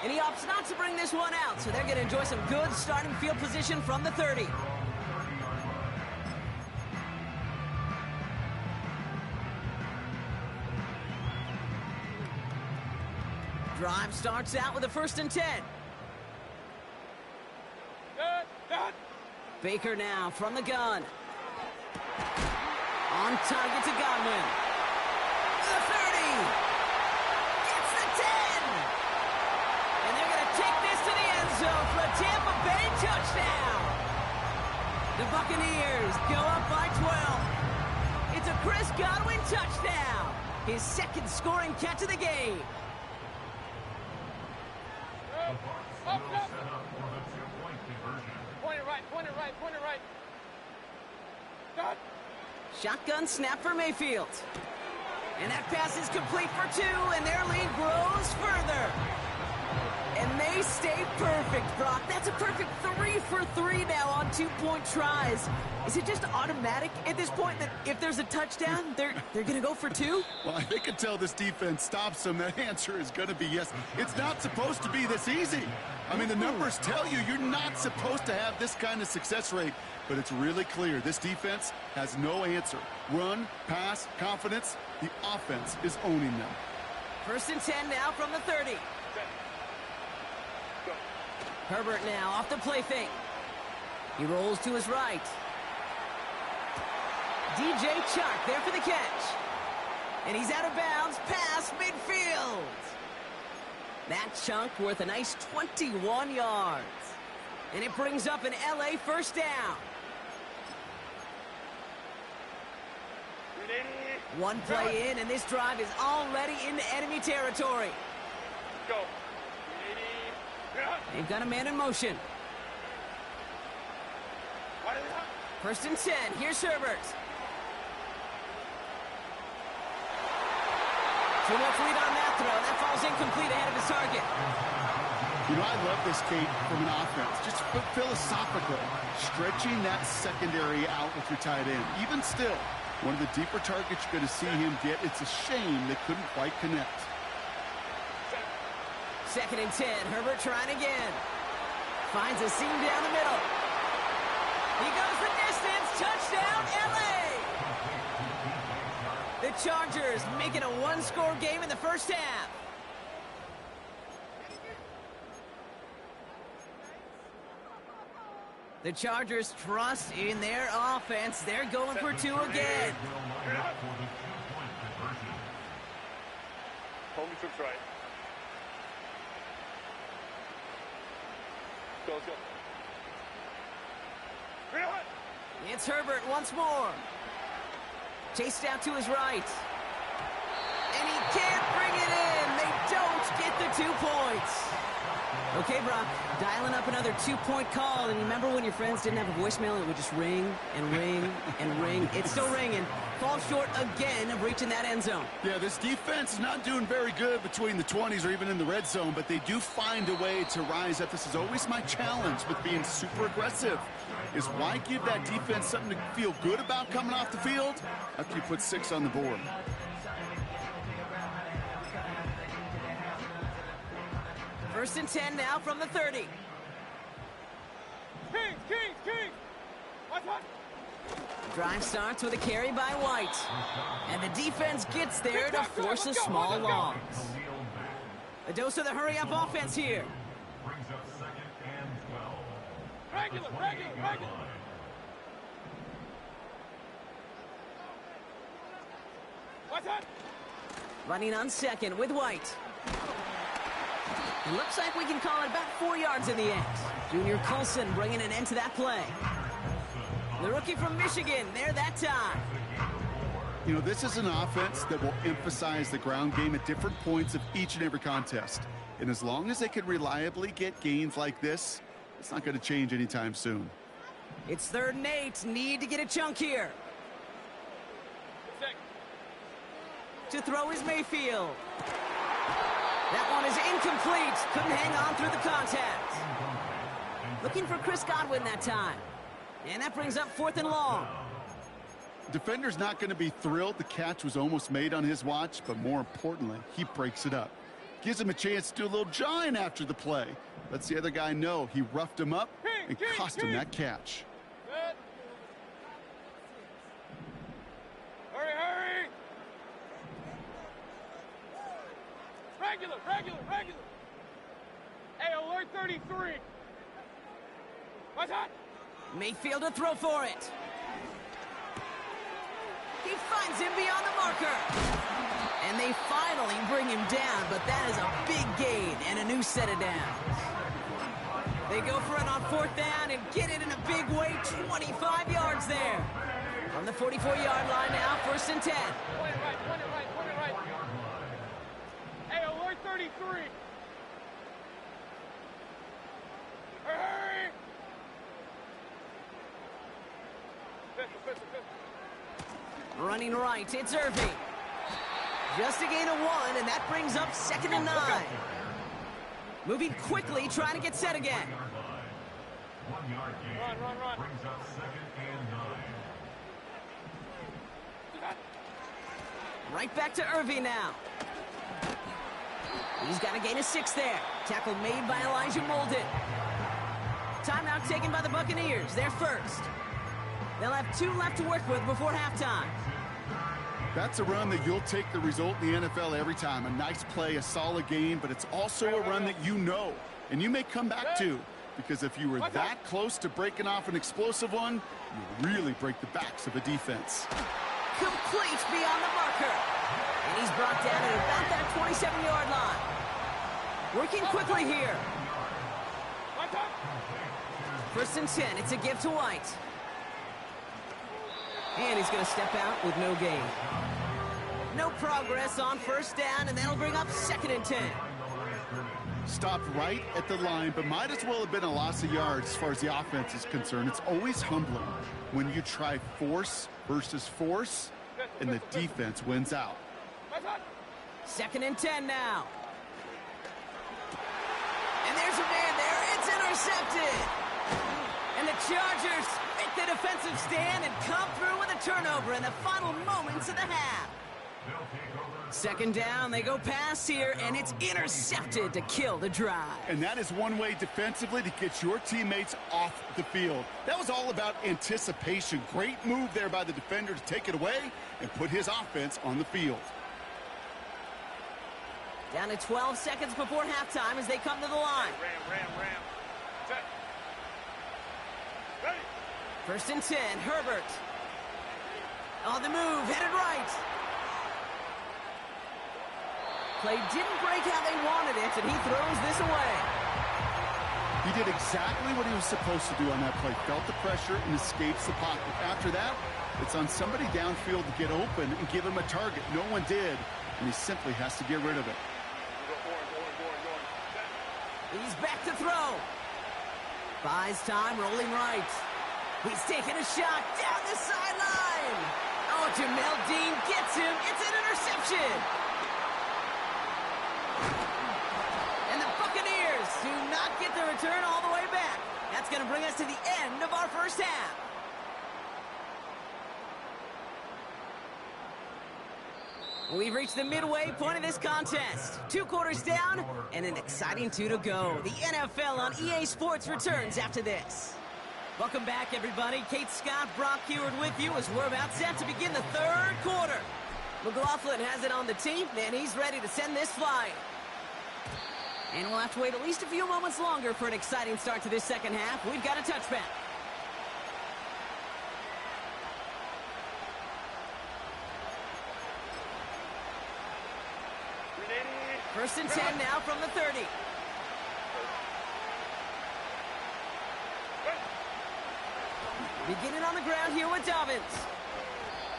And he opts not to bring this one out, so they're going to enjoy some good starting field position from the 30. Drive starts out with a 1st and 10. Baker now from the gun. On target to Godwin. The 30. Gets the 10. And they're going to take this to the end zone for a Tampa Bay touchdown. The Buccaneers go up by 12. It's a Chris Godwin touchdown. His 2nd scoring catch of the game. Up. Point it right, point it right, point it right. Done. Shotgun snap for Mayfield. And that pass is complete for 2, and their lead grows further. And they stay perfect, Brock. That's a perfect 3 for 3 now on 2-point tries. Is it just automatic at this point that if there's a touchdown, they're going to go for 2? Well, I think until this defense stops them, that answer is going to be yes. It's not supposed to be this easy. I mean, the numbers tell you you're not supposed to have this kind of success rate. But it's really clear this defense has no answer. Run, pass, confidence. The offense is owning them. 1st and 10 now from the 30. Herbert now off the play fake. He rolls to his right. DJ Chark there for the catch. And he's out of bounds past midfield. That chunk worth a nice 21 yards. And it brings up an LA first down. One play in, and this drive is already into enemy territory. Go. They've got a man in motion. 1st and 10. Here's Herbert. 2 more lead on that throw. That falls incomplete ahead of his target. You know, I love this, Kate, from an offense. Just philosophically, stretching that secondary out with your tight end. Even still, one of the deeper targets you're going to see him get. It's a shame they couldn't quite connect. 2nd and 10. Herbert trying again. Finds a seam down the middle. He goes the distance. Touchdown, LA! The Chargers making a 1-score game in the first half. The Chargers trust in their offense. They're going for 2 again. Hold me to right. Let's go. It's Herbert once more. Chased out to his right. And he can't bring it in. They don't get the 2 points. Okay, Brock, dialing up another 2-point call. And remember when your friends didn't have a voicemail and it would just ring and ring and ring? It's still ringing. Falls short again of reaching that end zone. Yeah, this defense is not doing very good between the 20s or even in the red zone, but they do find a way to rise up. This is always my challenge with being super aggressive, is why give that defense something to feel good about coming off the field after you put 6 on the board. First and 10 now from the 30. Kings! What? Drive starts with a carry by White. And the defense gets there to force a small loss. A dose of the hurry-up offense here. Regular. What's that? Running on 2nd with White. It looks like we can call it about 4 yards in the end. Junior Colson bringing an end to that play. The rookie from Michigan, there that time. You know, this is an offense that will emphasize the ground game at different points of each and every contest. And as long as they can reliably get gains like this, it's not going to change anytime soon. It's 3rd and 8. Need to get a chunk here. To throw is Mayfield. That one is incomplete. Couldn't hang on through the contact. Looking for Chris Godwin that time. And that brings up 4th and long. Defender's not going to be thrilled the catch was almost made on his watch, but more importantly, he breaks it up. Gives him a chance to do a little jawing after the play. Lets the other guy know he roughed him up and cost him that catch. Hurry! Regular. Hey, alert 33. What's that? Mayfield to throw for it. He finds him beyond the marker. And they finally bring him down, but that is a big gain and a new set of downs. They go for it on 4th down and get it in a big way, 25 yards there. From the 44-yard line now, 1st and 10. Point it right. Hey, alert 33. Running right, it's Irving. Just a gain of 1, and that brings up 2nd and 9. Moving quickly, trying to get set again. Run. Right back to Irving now. He's got a gain of 6 there. Tackle made by Elijah Molden. Timeout taken by the Buccaneers. They're first. They'll have 2 left to work with before halftime. That's a run that you'll take the result in the NFL every time. A nice play, a solid game, but it's also a run that you know, and you may come back to, because if you were that close to breaking off an explosive one, you really break the backs of a defense. Complete beyond the marker. And he's brought down at about that 27-yard line. Working quickly here. 1st and 10. It's a give to White. And he's going to step out with no gain. No progress on 1st down, and that'll bring up 2nd and 10. Stopped right at the line, but might as well have been a loss of yards as far as the offense is concerned. It's always humbling when you try force versus force, and the defense wins out. 2nd and 10 now. And there's a man there. It's intercepted. And the Chargers make the defensive stand and come through with a turnover in the final moments of the half. 2nd down, they go pass here, and it's intercepted to kill the drive. And that is one way defensively to get your teammates off the field. That was all about anticipation. Great move there by the defender to take it away and put his offense on the field. Down to 12 seconds before halftime as they come to the line. Ram. Set. Ready. 1st and 10, Herbert. On the move, headed right. Play didn't break how they wanted it, and he throws this away. He did exactly what he was supposed to do on that play. Felt the pressure and escapes the pocket. After that, it's on somebody downfield to get open and give him a target. No one did, and he simply has to get rid of it. He's back to throw. Buys time, rolling right. He's taking a shot down the sideline. Oh, Jamel Dean gets him. It's an interception. And the Buccaneers do not get the return all the way back. That's going to bring us to the end of our 1st half. We've reached the midway point of this contest. 2 quarters down and an exciting 2 to go. The NFL on EA Sports returns after this. Welcome back, everybody. Kate Scott, Brock Heward with you as we're about set to begin the 3rd quarter. McLaughlin has it on the tee, and he's ready to send this flying. And we'll have to wait at least a few moments longer for an exciting start to this 2nd half. We've got a touchback. First and 10 now from the 30. Beginning on the ground here with Dobbins.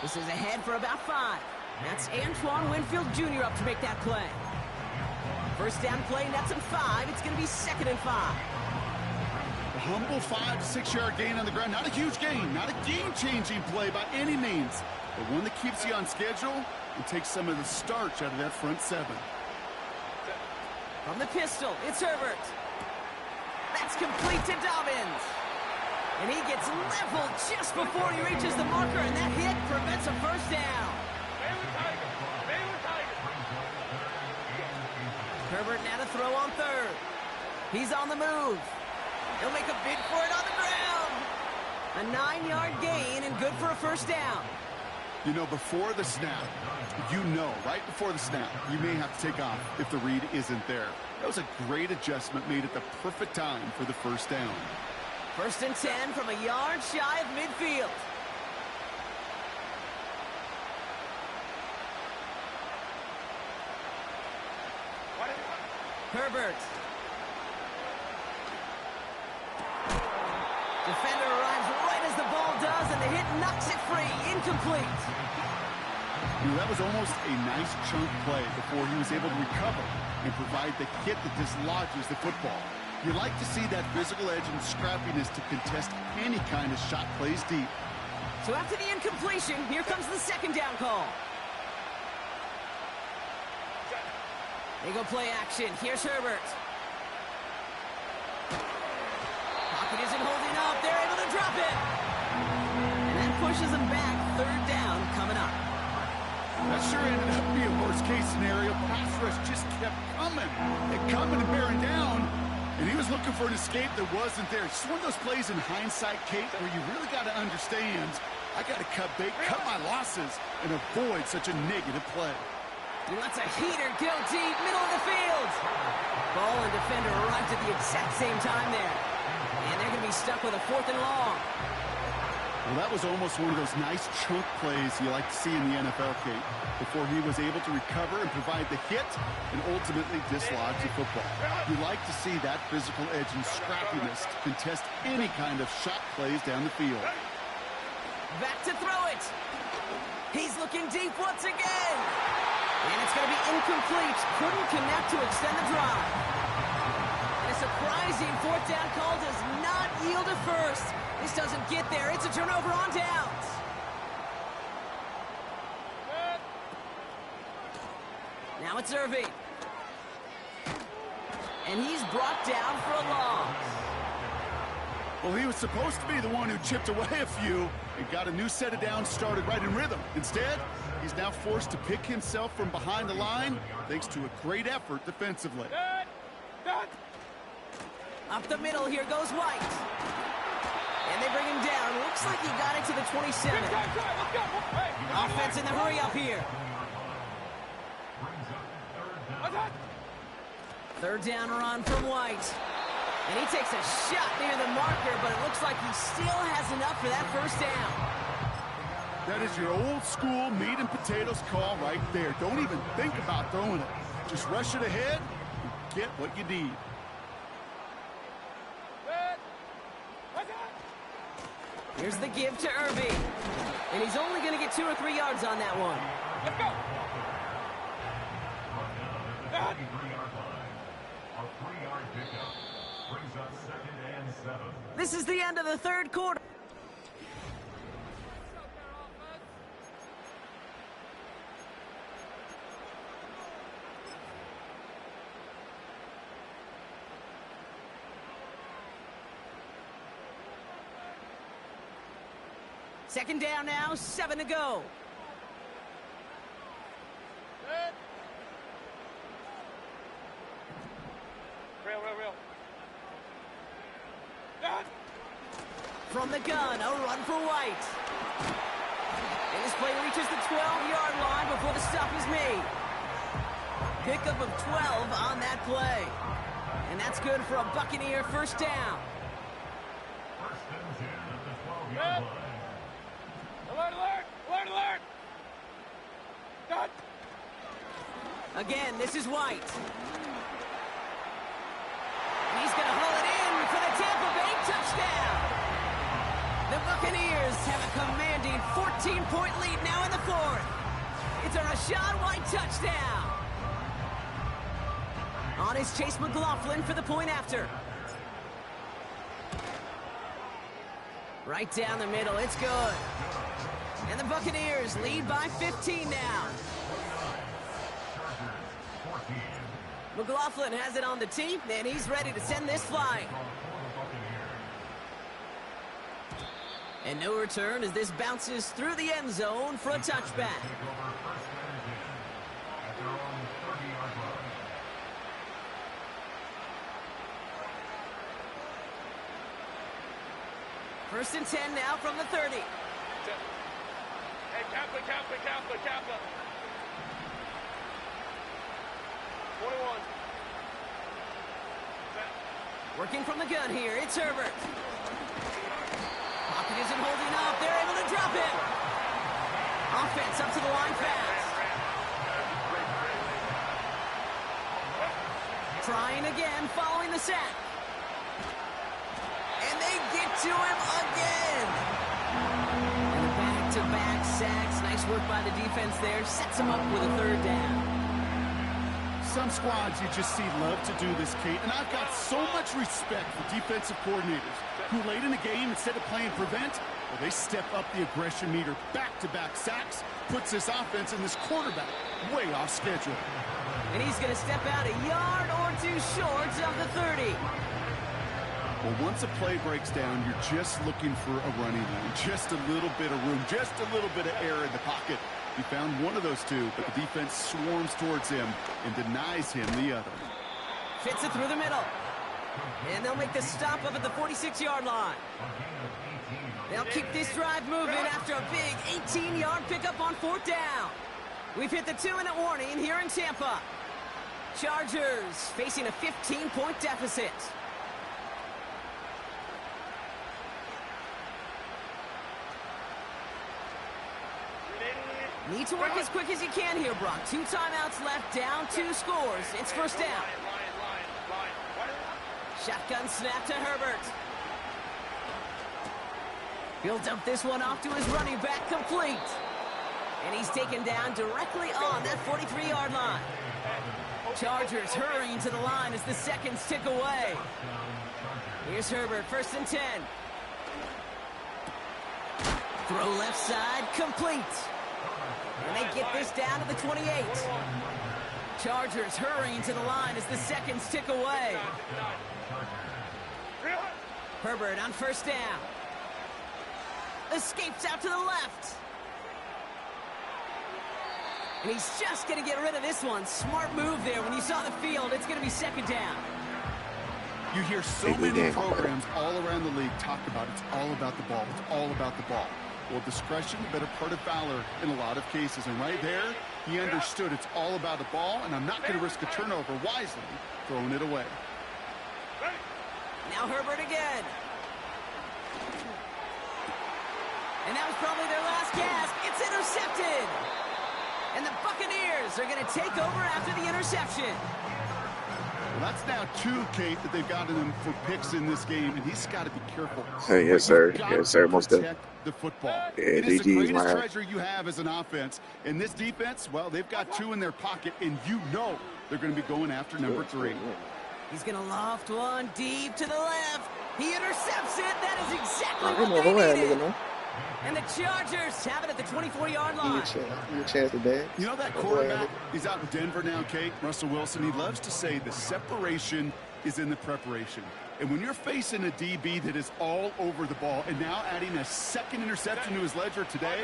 This is ahead for about 5. That's Antoine Winfield Jr. up to make that play. 1st down play, that's in 5. It's going to be 2nd and 5. A humble 5 to 6 yard gain on the ground. Not a huge gain, not a game-changing play by any means, but one that keeps you on schedule and takes some of the starch out of that front 7. From the pistol, it's Herbert. That's complete to Dobbins. And he gets leveled just before he reaches the marker, and that hit prevents a 1st down. Herbert now to throw on 3rd. He's on the move. He'll make a bid for it on the ground. A 9-yard gain and good for a 1st down. You know, before the snap, right before the snap, you may have to take off if the read isn't there. That was a great adjustment made at the perfect time for the 1st down. 1st and 10 from a yard shy of midfield. Herbert. Defender arrives right as the ball does, and the hit knocks it free. Incomplete. That was almost a nice chunk play before he was able to recover and provide the hit that dislodges the football. You like to see that physical edge and scrappiness to contest any kind of shot plays deep. So after the incompletion, here comes the second down call. They go play action. Here's Herbert. Pocket isn't holding up. They're able to drop it. And that pushes them back. Third down coming up. That sure ended up being a worst-case scenario. Pass rush just kept coming and bearing down. And he was looking for an escape that wasn't there. It's just one of those plays in hindsight, Kate, where you really got to understand, I got to cut my losses, and avoid such a negative play. He lets a heater go deep, middle of the field. Ball and defender arrived at the exact same time there. And they're going to be stuck with a 4th and long. Well, that was almost one of those nice chunk plays you like to see in the NFL, Kate, before he was able to recover and provide the hit and ultimately dislodge the football. You like to see that physical edge and scrappiness to contest any kind of shot plays down the field. Back to throw it. He's looking deep once again. And it's going to be incomplete. Couldn't connect to extend the drive. And a surprising 4th down call does not yield a first. This doesn't get there. It's a turnover on downs. Now it's Irving. And he's brought down for a loss. Well, he was supposed to be the one who chipped away a few and got a new set of downs started right in rhythm. Instead, he's now forced to pick himself from behind the line thanks to a great effort defensively. Up the middle, here goes White. And they bring him down. Looks like he got it to the 27. Offense in the hurry up here. Third down run from White. And he takes a shot near the marker, but it looks like he still has enough for that first down. That is your old school meat and potatoes call right there. Don't even think about throwing it. Just rush it ahead and get what you need. Here's the give to Irving. And he's only going to get 2 or 3 yards on that one. Let's go. This is the end of the third quarter. Second down now, 7 to go. Real. From the gun, a run for White. And this play reaches the 12-yard line before the stop is made. Pickup of 12 on that play. And that's good for a Buccaneer first down. Alert! Done. Again, this is White. He's going to haul it in for the Tampa Bay touchdown. The Buccaneers have a commanding 14-point lead now in the 4th. It's a Rachaad White touchdown. On is Chase McLaughlin for the point after. Right down the middle, it's good. And the Buccaneers lead by 15 now. McLaughlin has it on the tee, and he's ready to send this flying. And no return as this bounces through the end zone for a touchback. First and 10 now from the 30. Hey, Kaplan. 21. Working from the gun here, it's Herbert. Pocket isn't holding up. They're able to drop it. Offense up to the line fast. Trying again, following the sack. And they get to him again. And the back-to-back sacks. Nice work by the defense there. Sets him up with a third down. Some squads you just see love to do this, Kate, and I've got so much respect for defensive coordinators who late in the game, instead of playing prevent, Well, they step up the aggression meter. Back-to-back sacks puts this offense and this quarterback way off schedule. And he's going to step out a yard or two short of the 30. Well, once a play breaks down, you're just looking for a running lane. Just a little bit of room, just a little bit of air in the pocket. He found one of those two, but the defense swarms towards him and denies him the other. Fits it through the middle. And they'll make the stop up at the 46-yard line. They'll keep this drive moving after a big 18-yard pickup on 4th down. We've hit the 2-minute warning here in Tampa. Chargers facing a 15-point deficit. Need to work as quick as you can here, Brock. 2 timeouts left, down 2 scores. It's 1st down. Shotgun snap to Herbert. He'll dump this one off to his running back, complete. And he's taken down directly on that 43-yard line. Chargers hurrying to the line as the seconds tick away. Here's Herbert, 1st and 10. Throw left side, complete. And they get this down to the 28. Chargers hurrying to the line as the seconds tick away. Herbert on 1st down. Escapes out to the left. And he's just going to get rid of this one. Smart move there. When you saw the field, it's going to be 2nd down. You hear so many programs all around the league talk about it's all about the ball. It's all about the ball. Well, discretion, the better part of valor in a lot of cases. And right there, he understood it's all about the ball, and I'm not going to risk a turnover wisely, throwing it away. Now Herbert again. And that was probably their last gasp. It's intercepted. And the Buccaneers are going to take over after the interception. Well, that's now 2, Kate, that they've gotten him for picks in this game, and he's got to be careful. Hey, yes, sir. Yes, sir. Most definitely. The football. Yeah, it is the greatest man. treasure you have as an offense. And this defense, well, they've got 2 in their pocket, and you know they're going to be going after number 3. He's going to loft one deep to the left. He intercepts it. That is exactly what they needed. And the Chargers have it at the 24-yard line. Chance today. You know that quarterback, he's out in Denver now, Kate, Russell Wilson. He loves to say the separation is in the preparation. And when you're facing a DB that is all over the ball and now adding a 2nd interception to his ledger today,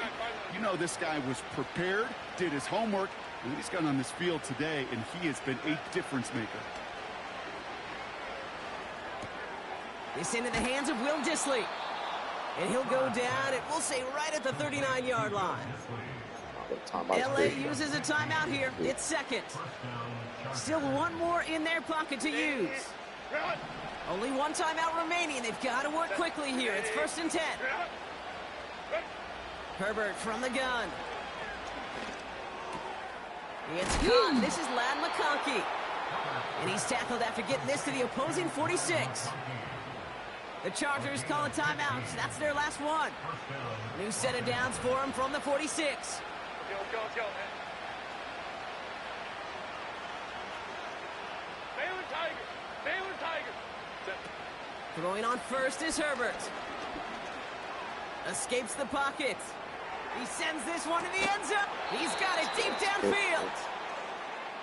you know this guy was prepared, did his homework, and he's gone on this field today, and he has been a difference maker. This into the hands of Will Dissly. And he'll go down, and we'll say right at the 39-yard line. LA uses a timeout here. It's 2nd. Still 1 more in their pocket to use. Only 1 timeout remaining. They've got to work quickly here. It's 1st and 10. Herbert from the gun. It's caught. This is Ladd McConkey. And he's tackled after getting this to the opposing 46. The Chargers call a timeout. That's their last one. New set of downs for him from the 46. Let's go, man. Baylor Tiger. Throwing on 1st is Herbert. Escapes the pocket. He sends this one to the end zone. He's got it deep downfield.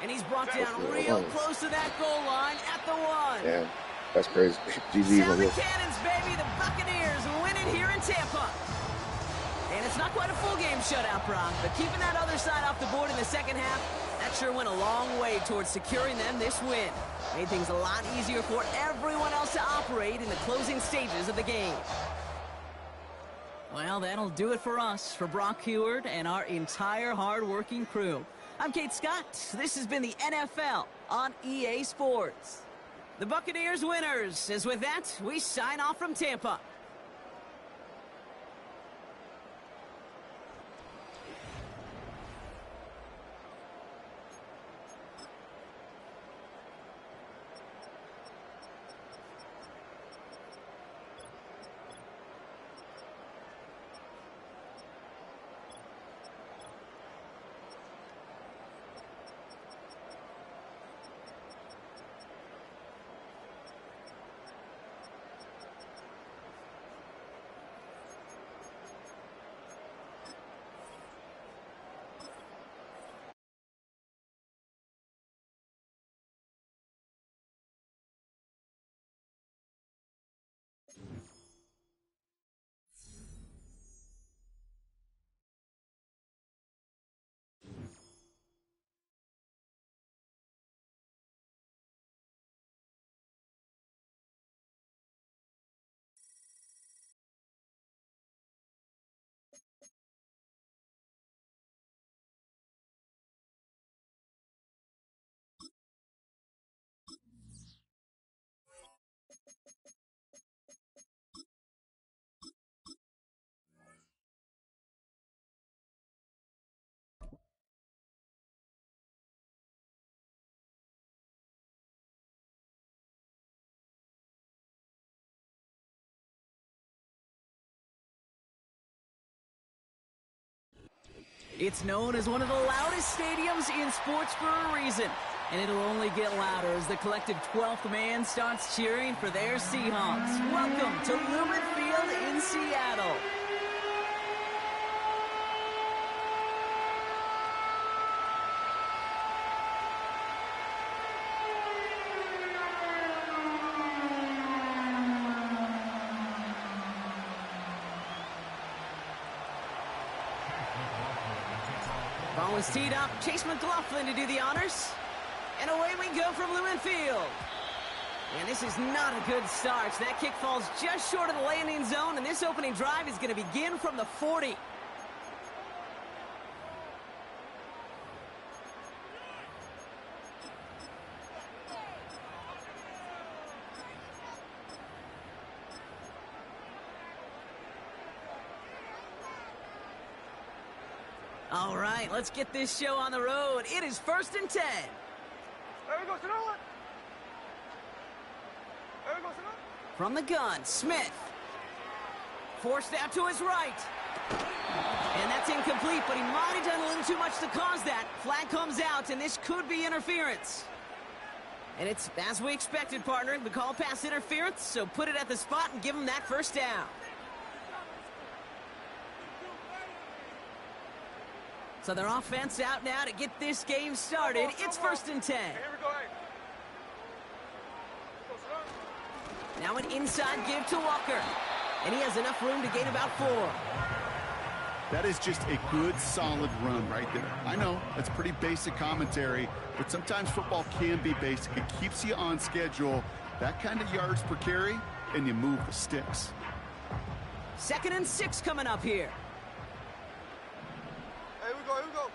And he's brought down real close to that goal line at the 1. Yeah. That's crazy. GG. Sound the cannons, baby. The Buccaneers win it here in Tampa. And it's not quite a full game shutout, Brock, but keeping that other side off the board in the 2nd half, that sure went a long way towards securing them this win. Made things a lot easier for everyone else to operate in the closing stages of the game. Well, that'll do it for us, for Brock Heward and our entire hard-working crew. I'm Kate Scott. This has been the NFL on EA Sports. The Buccaneers winners, as with that, we sign off from Tampa. It's known as one of the loudest stadiums in sports for a reason. And it'll only get louder as the collective 12th man starts cheering for their Seahawks. Welcome to Lumen Field in Seattle. Ball is teed up. Chase McLaughlin to do the honors. And away we go from Lumen Field. And this is not a good start. That kick falls just short of the landing zone, and this opening drive is going to begin from the 40. All right, let's get this show on the road. It is 1st and 10. There we go, Sonora. There we go, Sonora. From the gun, Smith. Forced out to his right. And that's incomplete, but he might have done a little too much to cause that. Flag comes out, and this could be interference. And it's as we expected, partner. We call pass interference, so put it at the spot and give him that first down. So their offense out now to get this game started. It's 1st and 10. Here we go, hey. Now an inside give to Walker. And he has enough room to gain about 4. That is just a good, solid run right there. I know, that's pretty basic commentary, but sometimes football can be basic. It keeps you on schedule. That kind of yards per carry, and you move the sticks. 2nd and 6 coming up here. Here we go, here we go.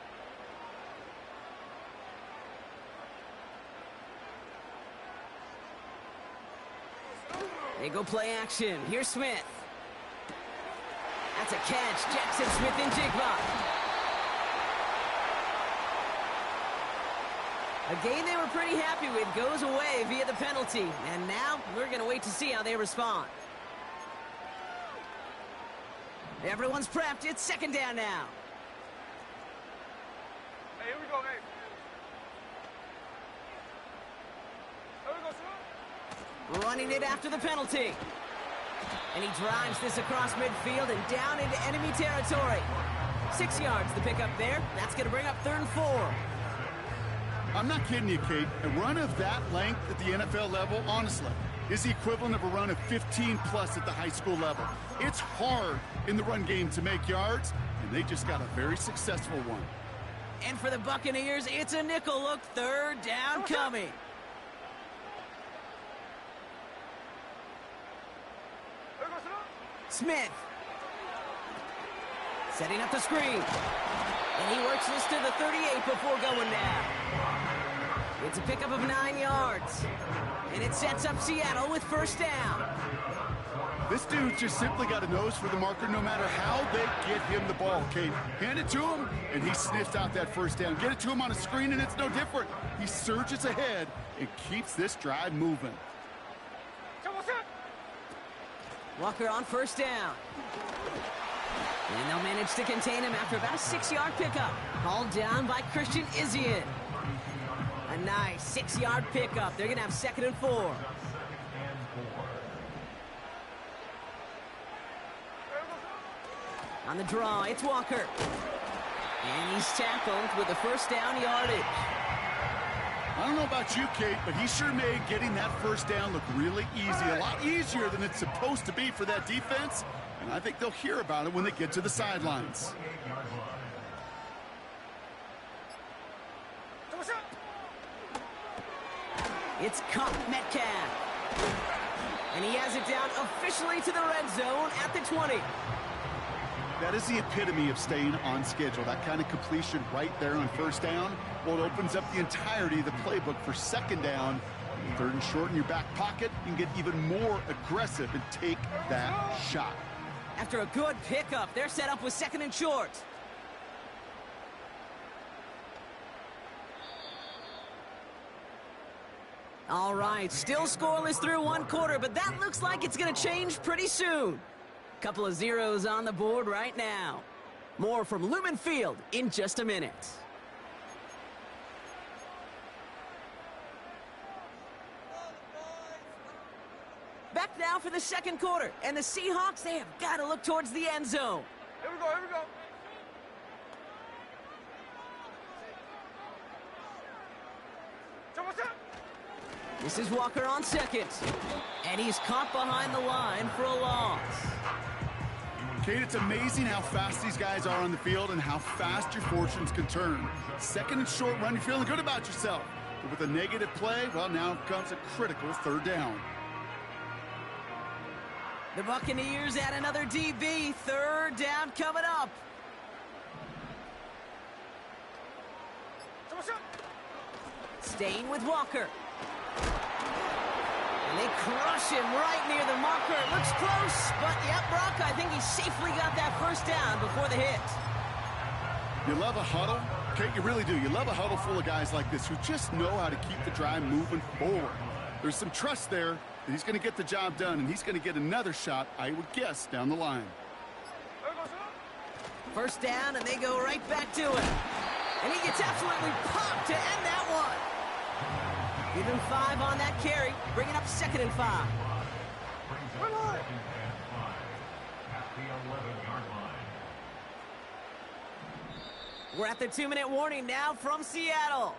They go play action. Here's Smith. That's a catch. Jackson Smith and Jigba. A game they were pretty happy with goes away via the penalty. And now we're going to wait to see how they respond. Everyone's prepped. It's 2nd down now. Hey, here we go, hey. Here we go, Sonora. Running it after the penalty. And he drives this across midfield and down into enemy territory. 6 yards the pickup there. That's going to bring up 3rd and 4. I'm not kidding you, Kate. A run of that length at the NFL level, honestly, is the equivalent of a run of 15-plus at the high school level. It's hard in the run game to make yards, and they just got a very successful one. And for the Buccaneers, it's a nickel look. 3rd down coming. Here we go, Sonora. Smith. Setting up the screen. And he works this to the 38 before going down. It's a pickup of 9 yards. And it sets up Seattle with 1st down. This dude just simply got a nose for the marker no matter how they get him the ball, Kate. Hand it to him, and he sniffed out that 1st down. Get it to him on a screen, and it's no different. He surges ahead and keeps this drive moving. Walker on 1st down. And they'll manage to contain him after about a 6-yard pickup. Hauled down by Christian Izien. A nice 6-yard pickup. They're going to have 2nd and 4. On the draw, it's Walker. And he's tackled with the 1st down yardage. I don't know about you, Kate, but he sure made getting that 1st down look really easy. A lot easier than it's supposed to be for that defense. And I think they'll hear about it when they get to the sidelines. It's Cup Metcalf. And he has it down officially to the red zone at the 20. That is the epitome of staying on schedule. That kind of completion right there on 1st down. Well, it opens up the entirety of the playbook for 2nd down. 3rd and short in your back pocket. You can get even more aggressive and take that shot. After a good pickup, they're set up with 2nd and short. All right, still scoreless through 1 quarter, but that looks like it's going to change pretty soon. Couple of zeros on the board right now. More from Lumen Field in just a minute. Back now for the second quarter, and the Seahawks, they have got to look towards the end zone. Here we go, here we go. This is Walker on second, and he's caught behind the line for a loss. Kate, it's amazing how fast these guys are on the field and how fast your fortunes can turn. Second and short run, you're feeling good about yourself. But with a negative play, well, now comes a critical third down. The Buccaneers add another DB. Third down coming up. Staying with Walker. And they crush him right near the marker. It looks close, but yep, Brock, I think he safely got that first down before the hit. You love a huddle? Kate, you really do. You love a huddle full of guys like this who just know how to keep the drive moving forward. There's some trust there that he's going to get the job done, and he's going to get another shot, I would guess, down the line. First down, and they go right back to it. And he gets absolutely popped to end that one. Give him 5 on that carry, bringing up 2nd and 5. We're at the 2-minute warning now from Seattle.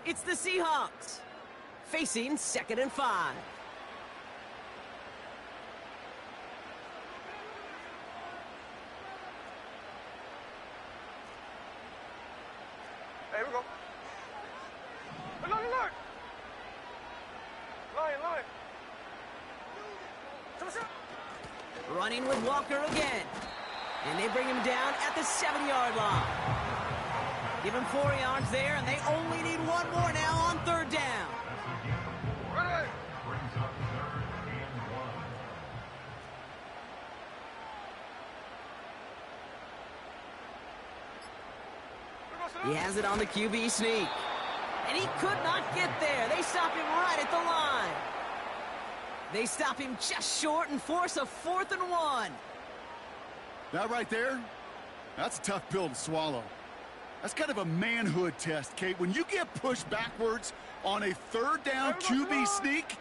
It's the Seahawks facing 2nd and 5. Hey, here we go. Look. Line. Running with Walker again. And they bring him down at the 7-yard line. Give him 4 yards there, and they only need 1 more now on third down. Ready. He has it on the QB sneak. And he could not get there. They stop him right at the line. They stop him just short and force a 4th and 1. That right there, that's a tough pill to swallow. That's kind of a manhood test, Kate. When you get pushed backwards on a third down QB sneak,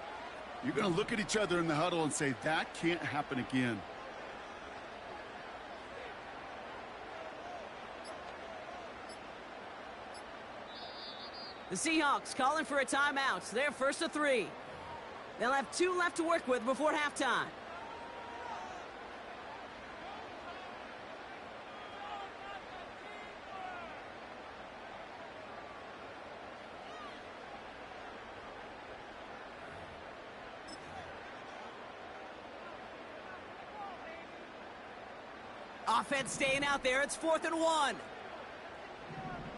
you're going to look at each other in the huddle and say, that can't happen again. The Seahawks calling for a timeout. They're first to 3. They'll have 2 left to work with before halftime. Offense staying out there. It's 4th and 1.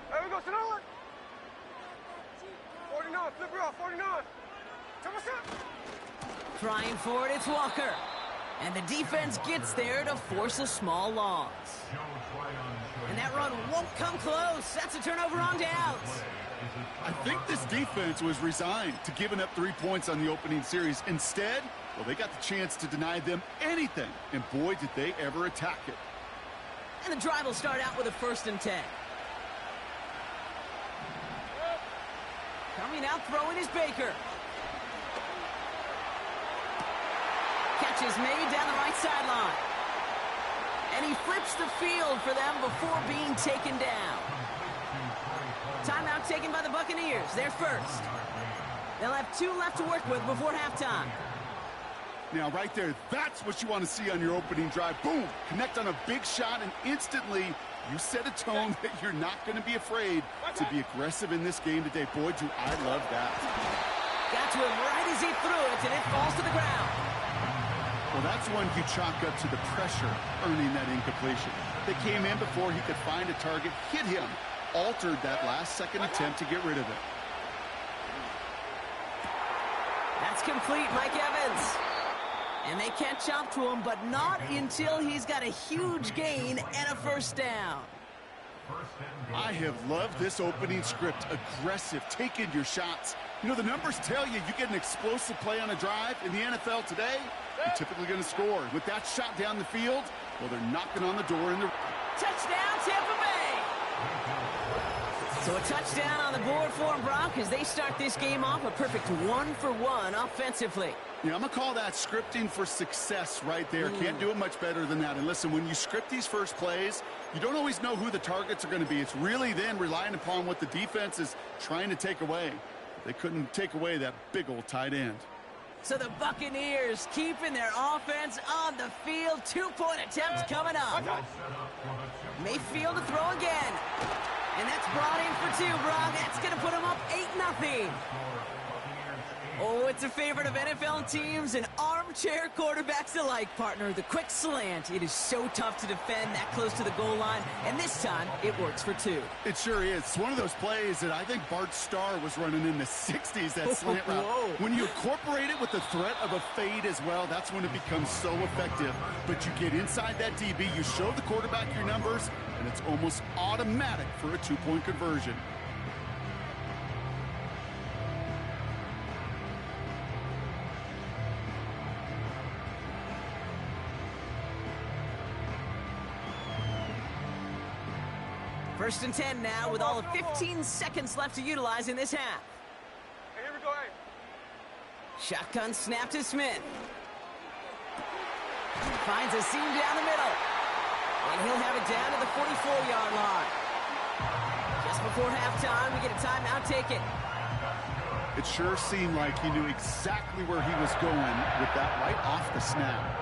There we go, Sonoma. 49, flip her off, 49. Trying for it, it's Walker. And the defense gets there to force a small loss. And that run won't come close. That's a turnover on downs. I think this defense was resigned to giving up 3 points on the opening series. Instead, well, they got the chance to deny them anything. And boy, did they ever attack it. And the drive will start out with a 1st and 10. Coming out throwing is Baker. Catch is made down the right sideline. And he flips the field for them before being taken down. Timeout taken by the Buccaneers. They're first. They'll have 2 left to work with before halftime. Now, right there, that's what you want to see on your opening drive. Boom! Connect on a big shot, and instantly you set a tone that you're not going to be afraid to be aggressive in this game today. Boy, do I love that. Got to him right as he threw it, and it falls to the ground. Well, that's one you chalk up to the pressure earning that incompletion. They came in before he could find a target, hit him, altered that last-second attempt to get rid of it. That's complete, Mike Evans. And they can't chop to him, but not until he's got a huge gain and a first down. I have loved this opening script. Aggressive, taking your shots. You know, the numbers tell you get an explosive play on a drive in the NFL today, you're typically going to score. With that shot down the field, well, they're knocking on the door in the... Touchdown, Tampa Bay. So a touchdown on the board for them, Brock, as they start this game off a perfect 1-for-1 offensively. Yeah, I'm going to call that scripting for success right there. Can't do it much better than that. And listen, when you script these first plays, you don't always know who the targets are going to be. It's really then relying upon what the defense is trying to take away. They couldn't take away that big old tight end. So the Buccaneers keeping their offense on the field. 2-point attempts coming up. Mayfield to throw again. And that's brought in for 2, Brock. That's going to put them up 8-0. Oh, it's a favorite of NFL teams and armchair quarterbacks alike, partner. The quick slant. It is so tough to defend that close to the goal line, and this time it works for 2. It sure is. It's one of those plays that I think Bart Starr was running in the 60s, that slant route. When you incorporate it with the threat of a fade as well, that's when it becomes so effective. But you get inside that DB, you show the quarterback your numbers, and it's almost automatic for a 2-point conversion. First and 10 now with all of 15 seconds left to utilize in this half. Hey, here we go, hey. Shotgun snap to Smith. Finds a seam down the middle. And he'll have it down to the 44-yard line. Just before halftime, we get a timeout, take it. It sure seemed like he knew exactly where he was going with that right off the snap.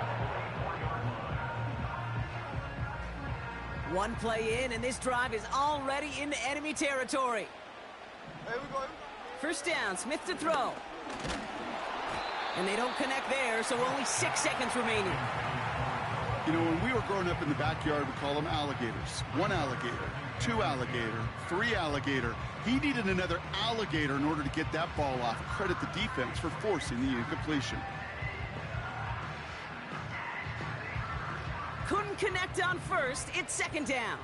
One play in, and this drive is already into enemy territory. Hey, we go. First down, Smith to throw. And they don't connect there, so only 6 seconds remaining. You know, when we were growing up in the backyard, we call them alligators. 1 alligator, 2 alligator, 3 alligator. He needed another alligator in order to get that ball off. Credit the defense for forcing the incompletion. Couldn't connect on first. It's second down.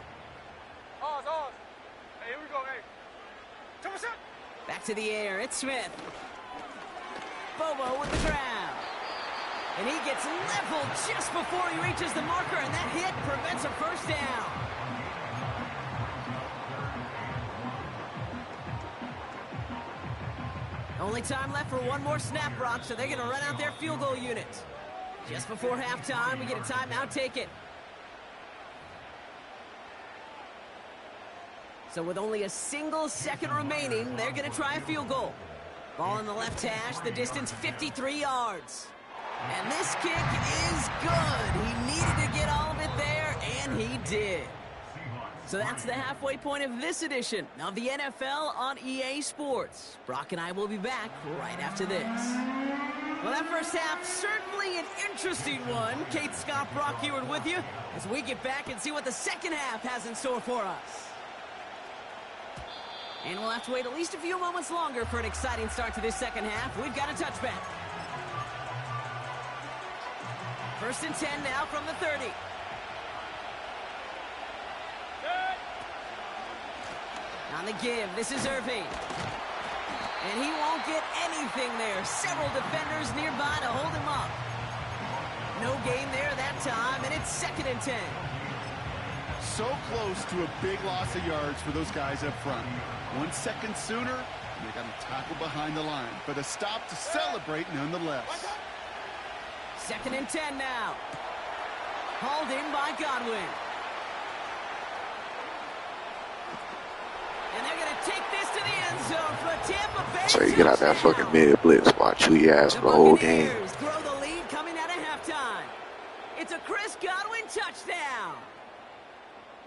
Hey, here we go, hey. 2%. Back to the air. It's Smith. Bobo with the grab. And he gets leveled just before he reaches the marker, and that hit prevents a first down. Only time left for one more snap, Brock, so they're going to run out their field goal unit. Just before halftime, we get a timeout, take it. So with only a single second remaining, they're going to try a field goal. Ball in the left hash, the distance 53 yards. And this kick is good. He needed to get all of it there, and he did. So that's the halfway point of this edition of the NFL on EA Sports. Brock and I will be back right after this. Well, that first half, certainly an interesting one. Kate, Scott, Brock Ewart with you as we get back and see what the second half has in store for us. And we'll have to wait at least a few moments longer for an exciting start to this second half. We've got a touchback. First and 10 now from the 30. On the give, this is Irving. And he won't get anything there. Several defenders nearby to hold him up. No gain there that time, and it's second and 10. So close to a big loss of yards for those guys up front. 1 second sooner, and they got to tackle behind the line. But a stop to celebrate nonetheless. Second and 10 now. Hauled in by Godwin. And they're going to take this to the end zone for a Tampa Bay. So you get out that fucking mid blitz, watch who you ask for the whole game. Buccaneers grow the lead coming out of halftime. It's a Chris Godwin touchdown.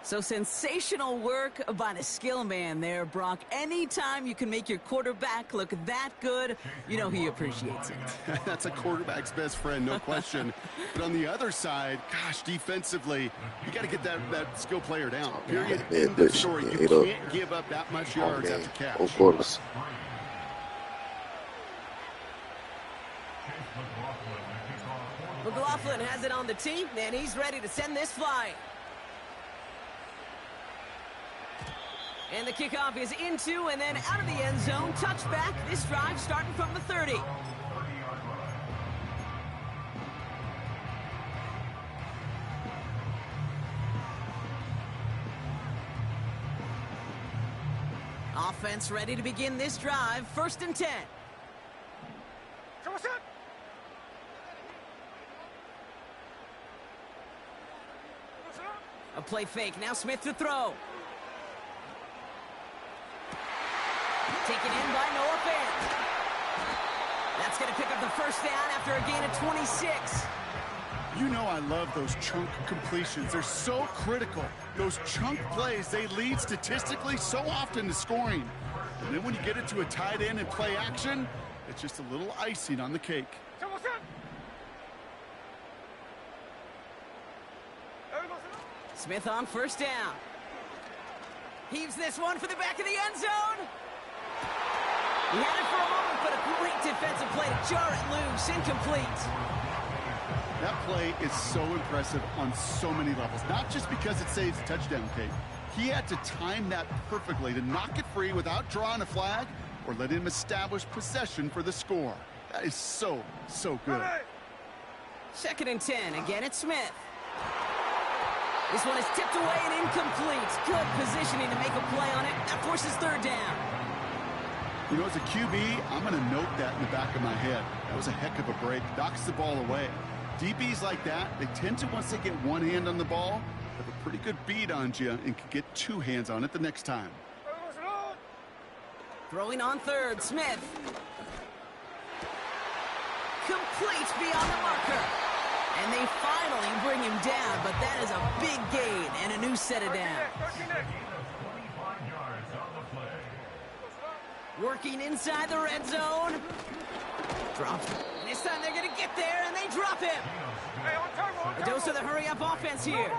So sensational work by the skill man there, Brock. Anytime you can make your quarterback look that good, you know he appreciates it. That's a quarterback's best friend, no question. But on the other side, gosh, defensively, you got to get that skill player down. Period. End of story. You can't give up that much yards after catch. Both quarters. McLaughlin has it on the tee, and he's ready to send this flying. And the kickoff is into and then out of the end zone. Touchback. This drive starting from the 30. offense ready to begin this drive. 1st and 10. A play fake. Now Smith to throw. Taken in by Noah Fant. That's going to pick up the 1st down after a gain of 26. You know I love those chunk completions. They're so critical. Those chunk plays, they lead statistically so often to scoring. And then when you get it to a tight end and play action, it's just a little icing on the cake. Smith on 1st down. Heaves this one for the back of the end zone. He had it for a moment, but a great defensive play to jar it loose. Incomplete. That play is so impressive on so many levels. Not just because it saves a touchdown, Kate. He had to time that perfectly to knock it free without drawing a flag or let him establish possession for the score. That is so, so good. 2nd and 10. Again, it's Smith. This one is tipped away and incomplete. Good positioning to make a play on it. That forces 3rd down. You know, as a QB, I'm going to note that in the back of my head. That was a heck of a break. Knocks the ball away. DBs like that, they tend to, once they get one hand on the ball, have a pretty good beat on you and can get 2 hands on it the next time. Throwing on 3rd, Smith. Complete beyond the marker. And they finally bring him down, but that is a big gain and a new set of downs. Working inside the red zone. Drops. And this time they're going to get there, and they drop him. A dose of the hurry-up offense here.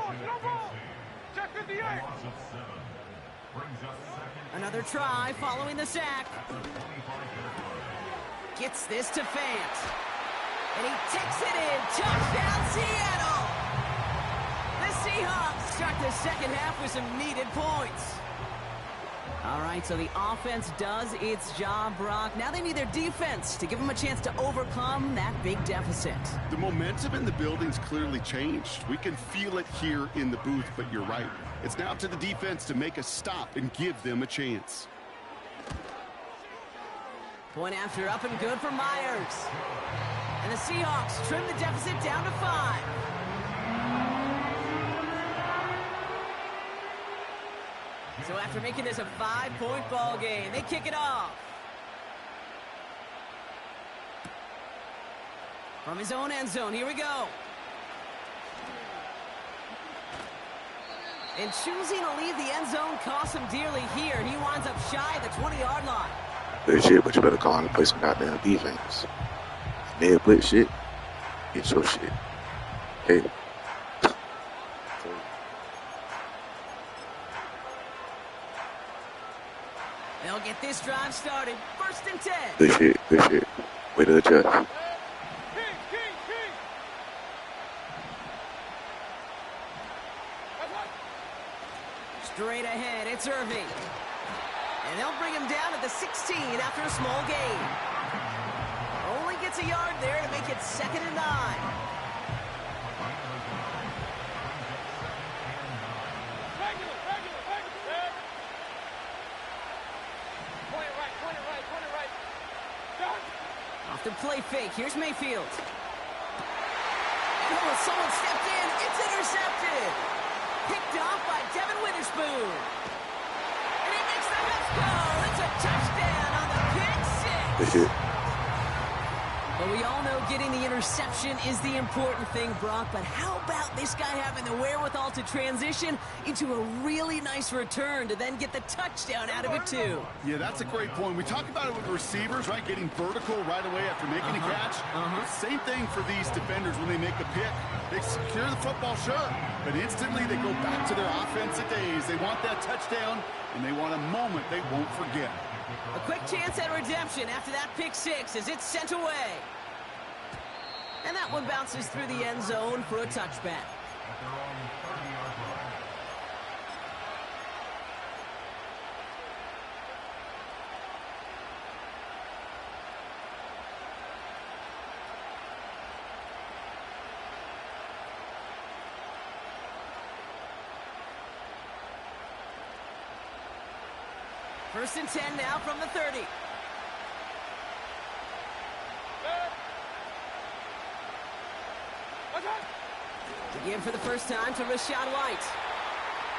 Another try following the sack. Gets this to Fant. And he takes it in. Touchdown, Seattle! The Seahawks start the 2nd half with some needed points. All right, so the offense does its job, Brock. Now they need their defense to give them a chance to overcome that big deficit. The momentum in the building's clearly changed. We can feel it here in the booth, but you're right. It's now up to the defense to make a stop and give them a chance. Point after up and good for Myers. And the Seahawks trim the deficit down to 5. So after making this a 5-point ball game, they kick it off. From his own end zone, here we go. And choosing to leave the end zone costs him dearly here. He winds up shy of the 20-yard line. Good shit, but you better call him and play some goddamn defense. Man, blitz shit. Get your shit. Hey. They'll get this drive started. 1st and 10. Good shit, good shit. Way to adjust. Straight ahead, it's Irving. And they'll bring him down at the 16 after a small gain. Only gets a yard there to make it 2nd and 9. Off the play fake, here's Mayfield. Oh, someone stepped in, it's intercepted. Picked off by Devin Witherspoon. And he makes the Mets go. It's a touchdown on the pick 6. Good shit. But we all know getting the interception is the important thing, Brock. But how about this guy having the wherewithal to transition into a really nice return to then get the touchdown out of it, too? Yeah, that's a great point. We talk about it with receivers, right? Getting vertical right away after making a catch. Same thing for these defenders when they make a pick. They secure the football, sure, but instantly they go back to their offensive days. They want that touchdown, and they want a moment they won't forget. A quick chance at redemption after that pick 6 as it's sent away. And that one bounces through the end zone for a touchback. First and 10 now from the 30. To give for the first time to Rashad White.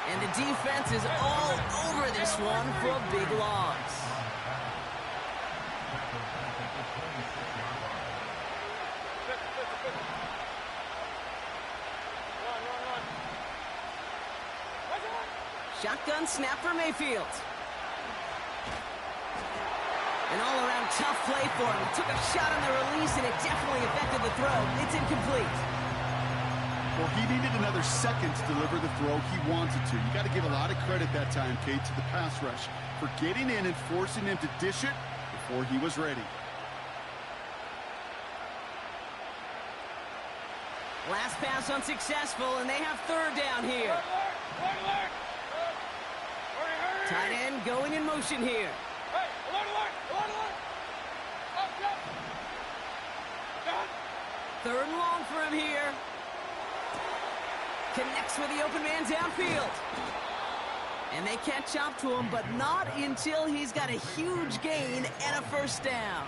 And the defense is all over this one for a big loss. Shotgun snap for Mayfield. An all-around tough play for him. Took a shot on the release, and it definitely affected the throw. It's incomplete. Well, he needed another second to deliver the throw he wanted to. You got to give a lot of credit that time, Kate, to the pass rush for getting in and forcing him to dish it before he was ready. Last pass unsuccessful, and they have third down here. Tight end going in motion here. Third and long for him here. Connects with the open man downfield. And they catch up to him, but not until he's got a huge gain and a first down.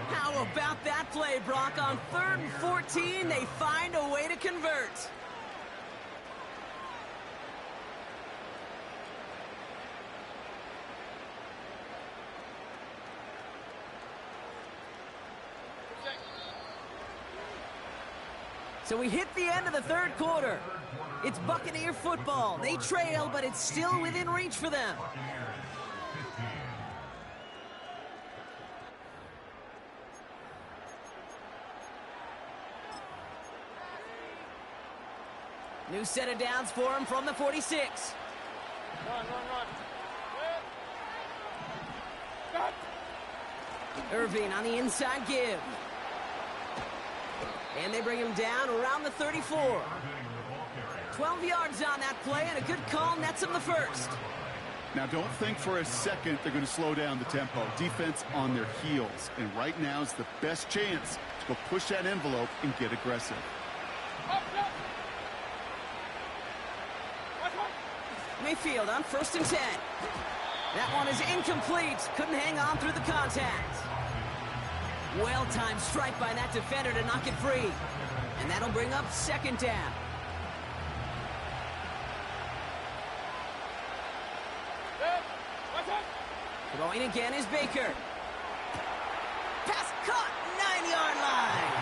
How about that play, Brock? On 3rd and 14, they find a way to convert. So we hit the end of the third quarter. It's Buccaneer football. They trail, but it's still within reach for them. New set of downs for him from the 46. Run. Irving on the inside give. And they bring him down around the 34. 12 yards on that play, and a good call nets him the first. Now, don't think for a second they're going to slow down the tempo. Defense on their heels. And right now is the best chance to go push that envelope and get aggressive. Mayfield on 1st and 10. That one is incomplete. Couldn't hang on through the contact. Well-timed strike by that defender to knock it free. And that'll bring up 2nd down. Throwing again is Baker. Pass caught, 9-yard line.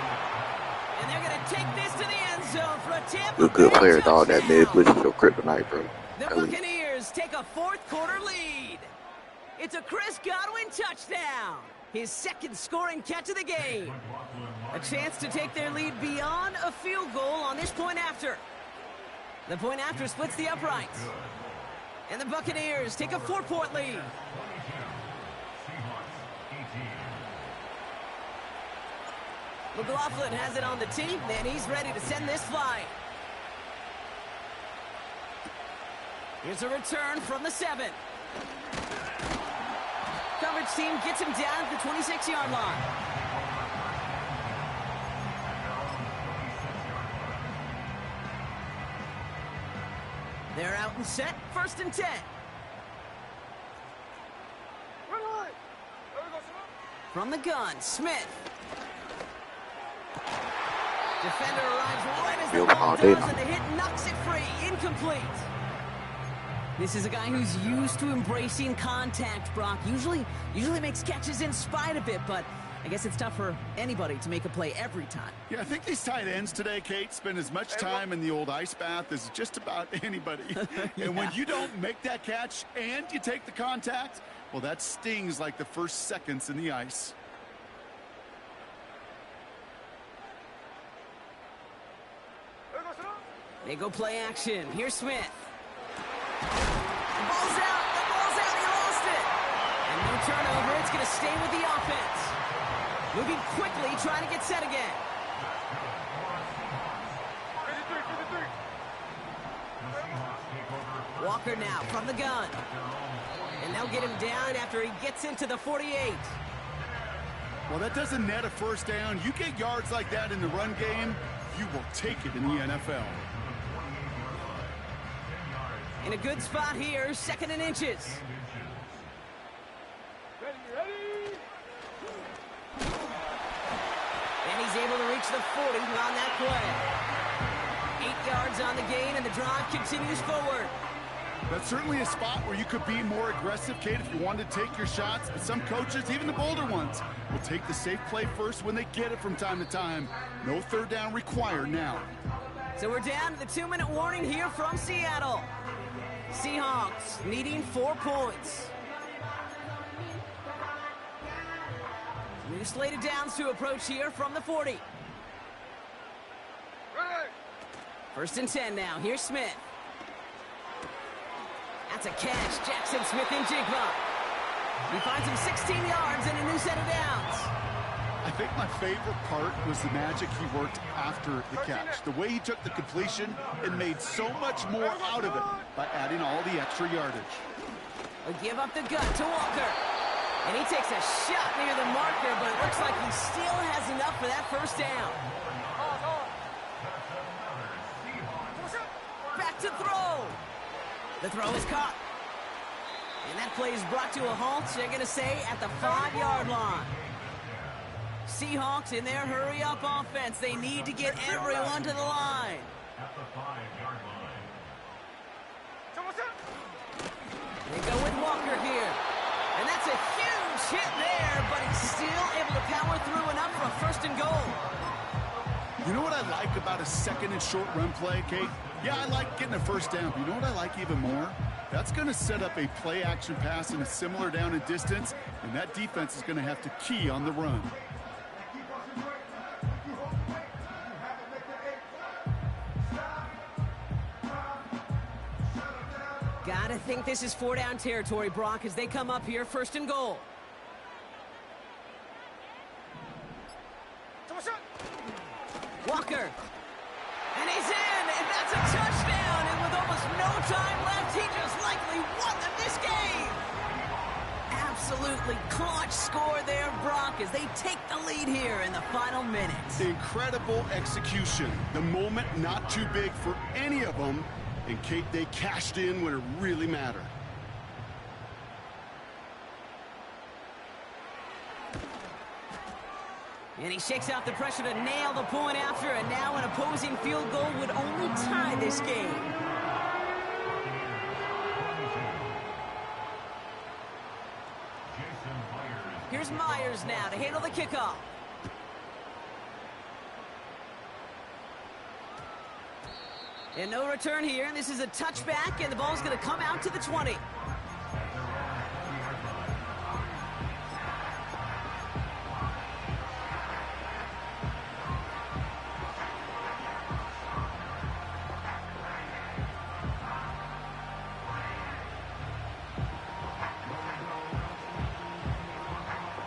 And they're going to take this to the end zone for a Tampa Good Bay player, dog. That touchdown. mid-blitz is your kryptonite, bro. The Buccaneers take a 4th quarter lead. It's a Chris Godwin touchdown. His 2nd scoring catch of the game. A chance to take their lead beyond a field goal on this point after. The point after splits the uprights. And the Buccaneers take a 4-point lead. McLaughlin has it on the tee, and he's ready to send this flying. Here's a return from the 7. Coverage team gets him down at the 26-yard line. They're out and set, 1st and 10. From the gun, Smith. Defender arrives right as the ball goes, and the hit knocks it free. Incomplete. This is a guy who's used to embracing contact, Brock. Usually makes catches in spite of it, but I guess it's tough for anybody to make a play every time. Yeah, I think these tight ends today, Kate, spend as much time in the old ice bath as just about anybody. Yeah. And when you don't make that catch and you take the contact, well, that stings like the first seconds in the ice. They go play action. Here's Smith. The ball's out. He lost it. And no turnover. It's going to stay with the offense. Moving quickly, trying to get set again. Walker now from the gun. And they'll get him down after he gets into the 48. Well, that doesn't net a first down. You get yards like that in the run game, you will take it in the NFL. In a good spot here, 2nd and inches. able to reach the 40 on that play. 8 yards on the gain, and the drive continues forward. That's certainly a spot where you could be more aggressive, Kate, if you wanted to take your shots. But some coaches, even the bolder ones, will take the safe play first when they get it from time to time. No third down required now. So we're down to the 2-minute warning here from Seattle. Seahawks needing 4 points. New slated downs to approach here from the 40. First and 10 now. Here's Smith. That's a catch. Jackson Smith-Njigba. He finds him 16 yards and a new set of downs. I think my favorite part was the magic he worked after the catch. The way he took the completion and made so much more out of it by adding all the extra yardage. A give up the gut to Walker. And he takes a shot near the marker, but it looks like he still has enough for that first down. Back to throw. The throw is caught. And that play is brought to a halt, they're going to say, at the 5-yard line. Seahawks in their hurry-up offense. They need to get everyone to the line. At the 5-yard line. They go with Walker here. And that's a huge hit there, but he's still able to power through enough for a first and goal. You know what I like about a second and short run play, Kate? Yeah, I like getting a first down, but you know what I like even more? That's going to set up a play-action pass in a similar down and distance, and that defense is going to have to key on the run. Gotta think this is 4-down territory, Brock, as they come up here first and goal. Walker. And he's in, and that's a touchdown. And with almost no time left, he just likely won them this game. Absolutely clutch score there, Brock, as they take the lead here in the final minutes. Incredible execution. The moment not too big for any of them. And Kate, they cashed in when it really mattered. And he shakes out the pressure to nail the point after, and now an opposing field goal would only tie this game. Here's Myers now to handle the kickoff. And no return here. This is a touchback, and the ball's going to come out to the 20.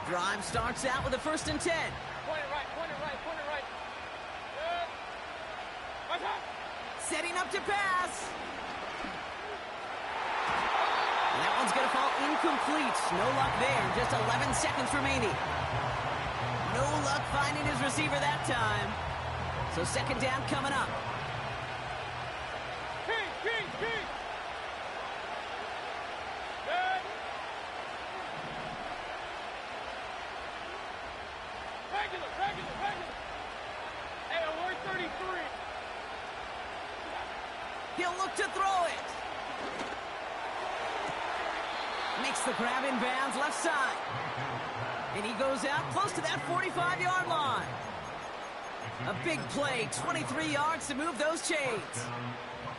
Drive starts out with a first and 10. Point it right, point it right, point it right. Good. Right. Setting up to pass. And that one's going to fall incomplete. No luck there. Just 11 seconds remaining. No luck finding his receiver that time. So second down coming up. King. Good. Regular. Hey, alert 33. He'll look to throw it. Makes the grab in bounds left side. And he goes out close to that 45-yard line. A big play, 23 yards to move those chains.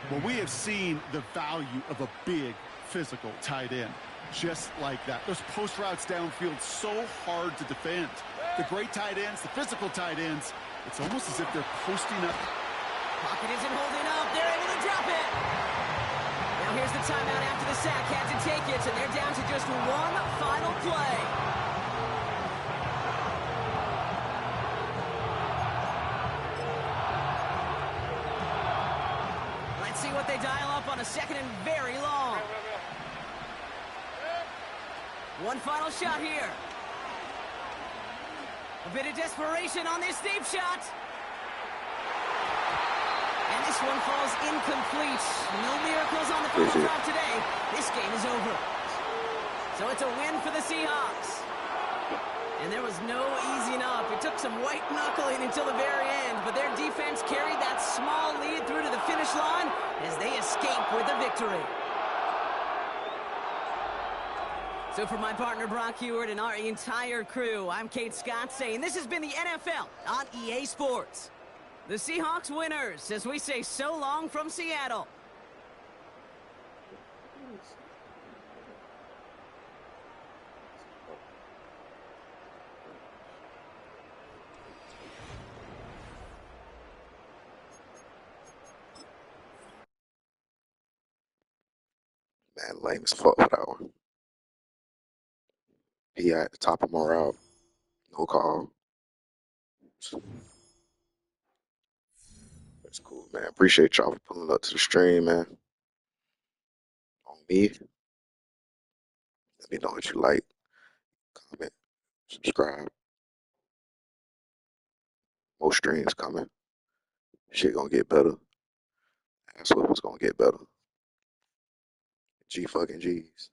Well, we have seen the value of a big physical tight end. Just like that. Those post routes downfield so hard to defend. The great tight ends, the physical tight ends, it's almost as if they're posting up. Pocket isn't holding up. They're able to drop it. Now here's the timeout after the sack. Had to take it, and they're down to just one final play. Let's see what they dial up on a second and very long. One final shot here. A bit of desperation on this deep shot. And this one falls incomplete. No miracles on the first drive today. This game is over. So it's a win for the Seahawks. And there was no easing up. It took some white knuckling until the very end, but their defense carried that small lead through to the finish line as they escape with a victory. So for my partner Brock Heward and our entire crew, I'm Kate Scott saying this has been the NFL on EA Sports. The Seahawks winners as we say so long from Seattle. Man, lame as fuck for that one. He at the top of my route. No call. That's cool, man. Appreciate y'all for pulling up to the stream, man. On me. Let me know what you like. Comment. Subscribe. More streams coming. Shit gonna get better. That's what was gonna get better. G fucking G's.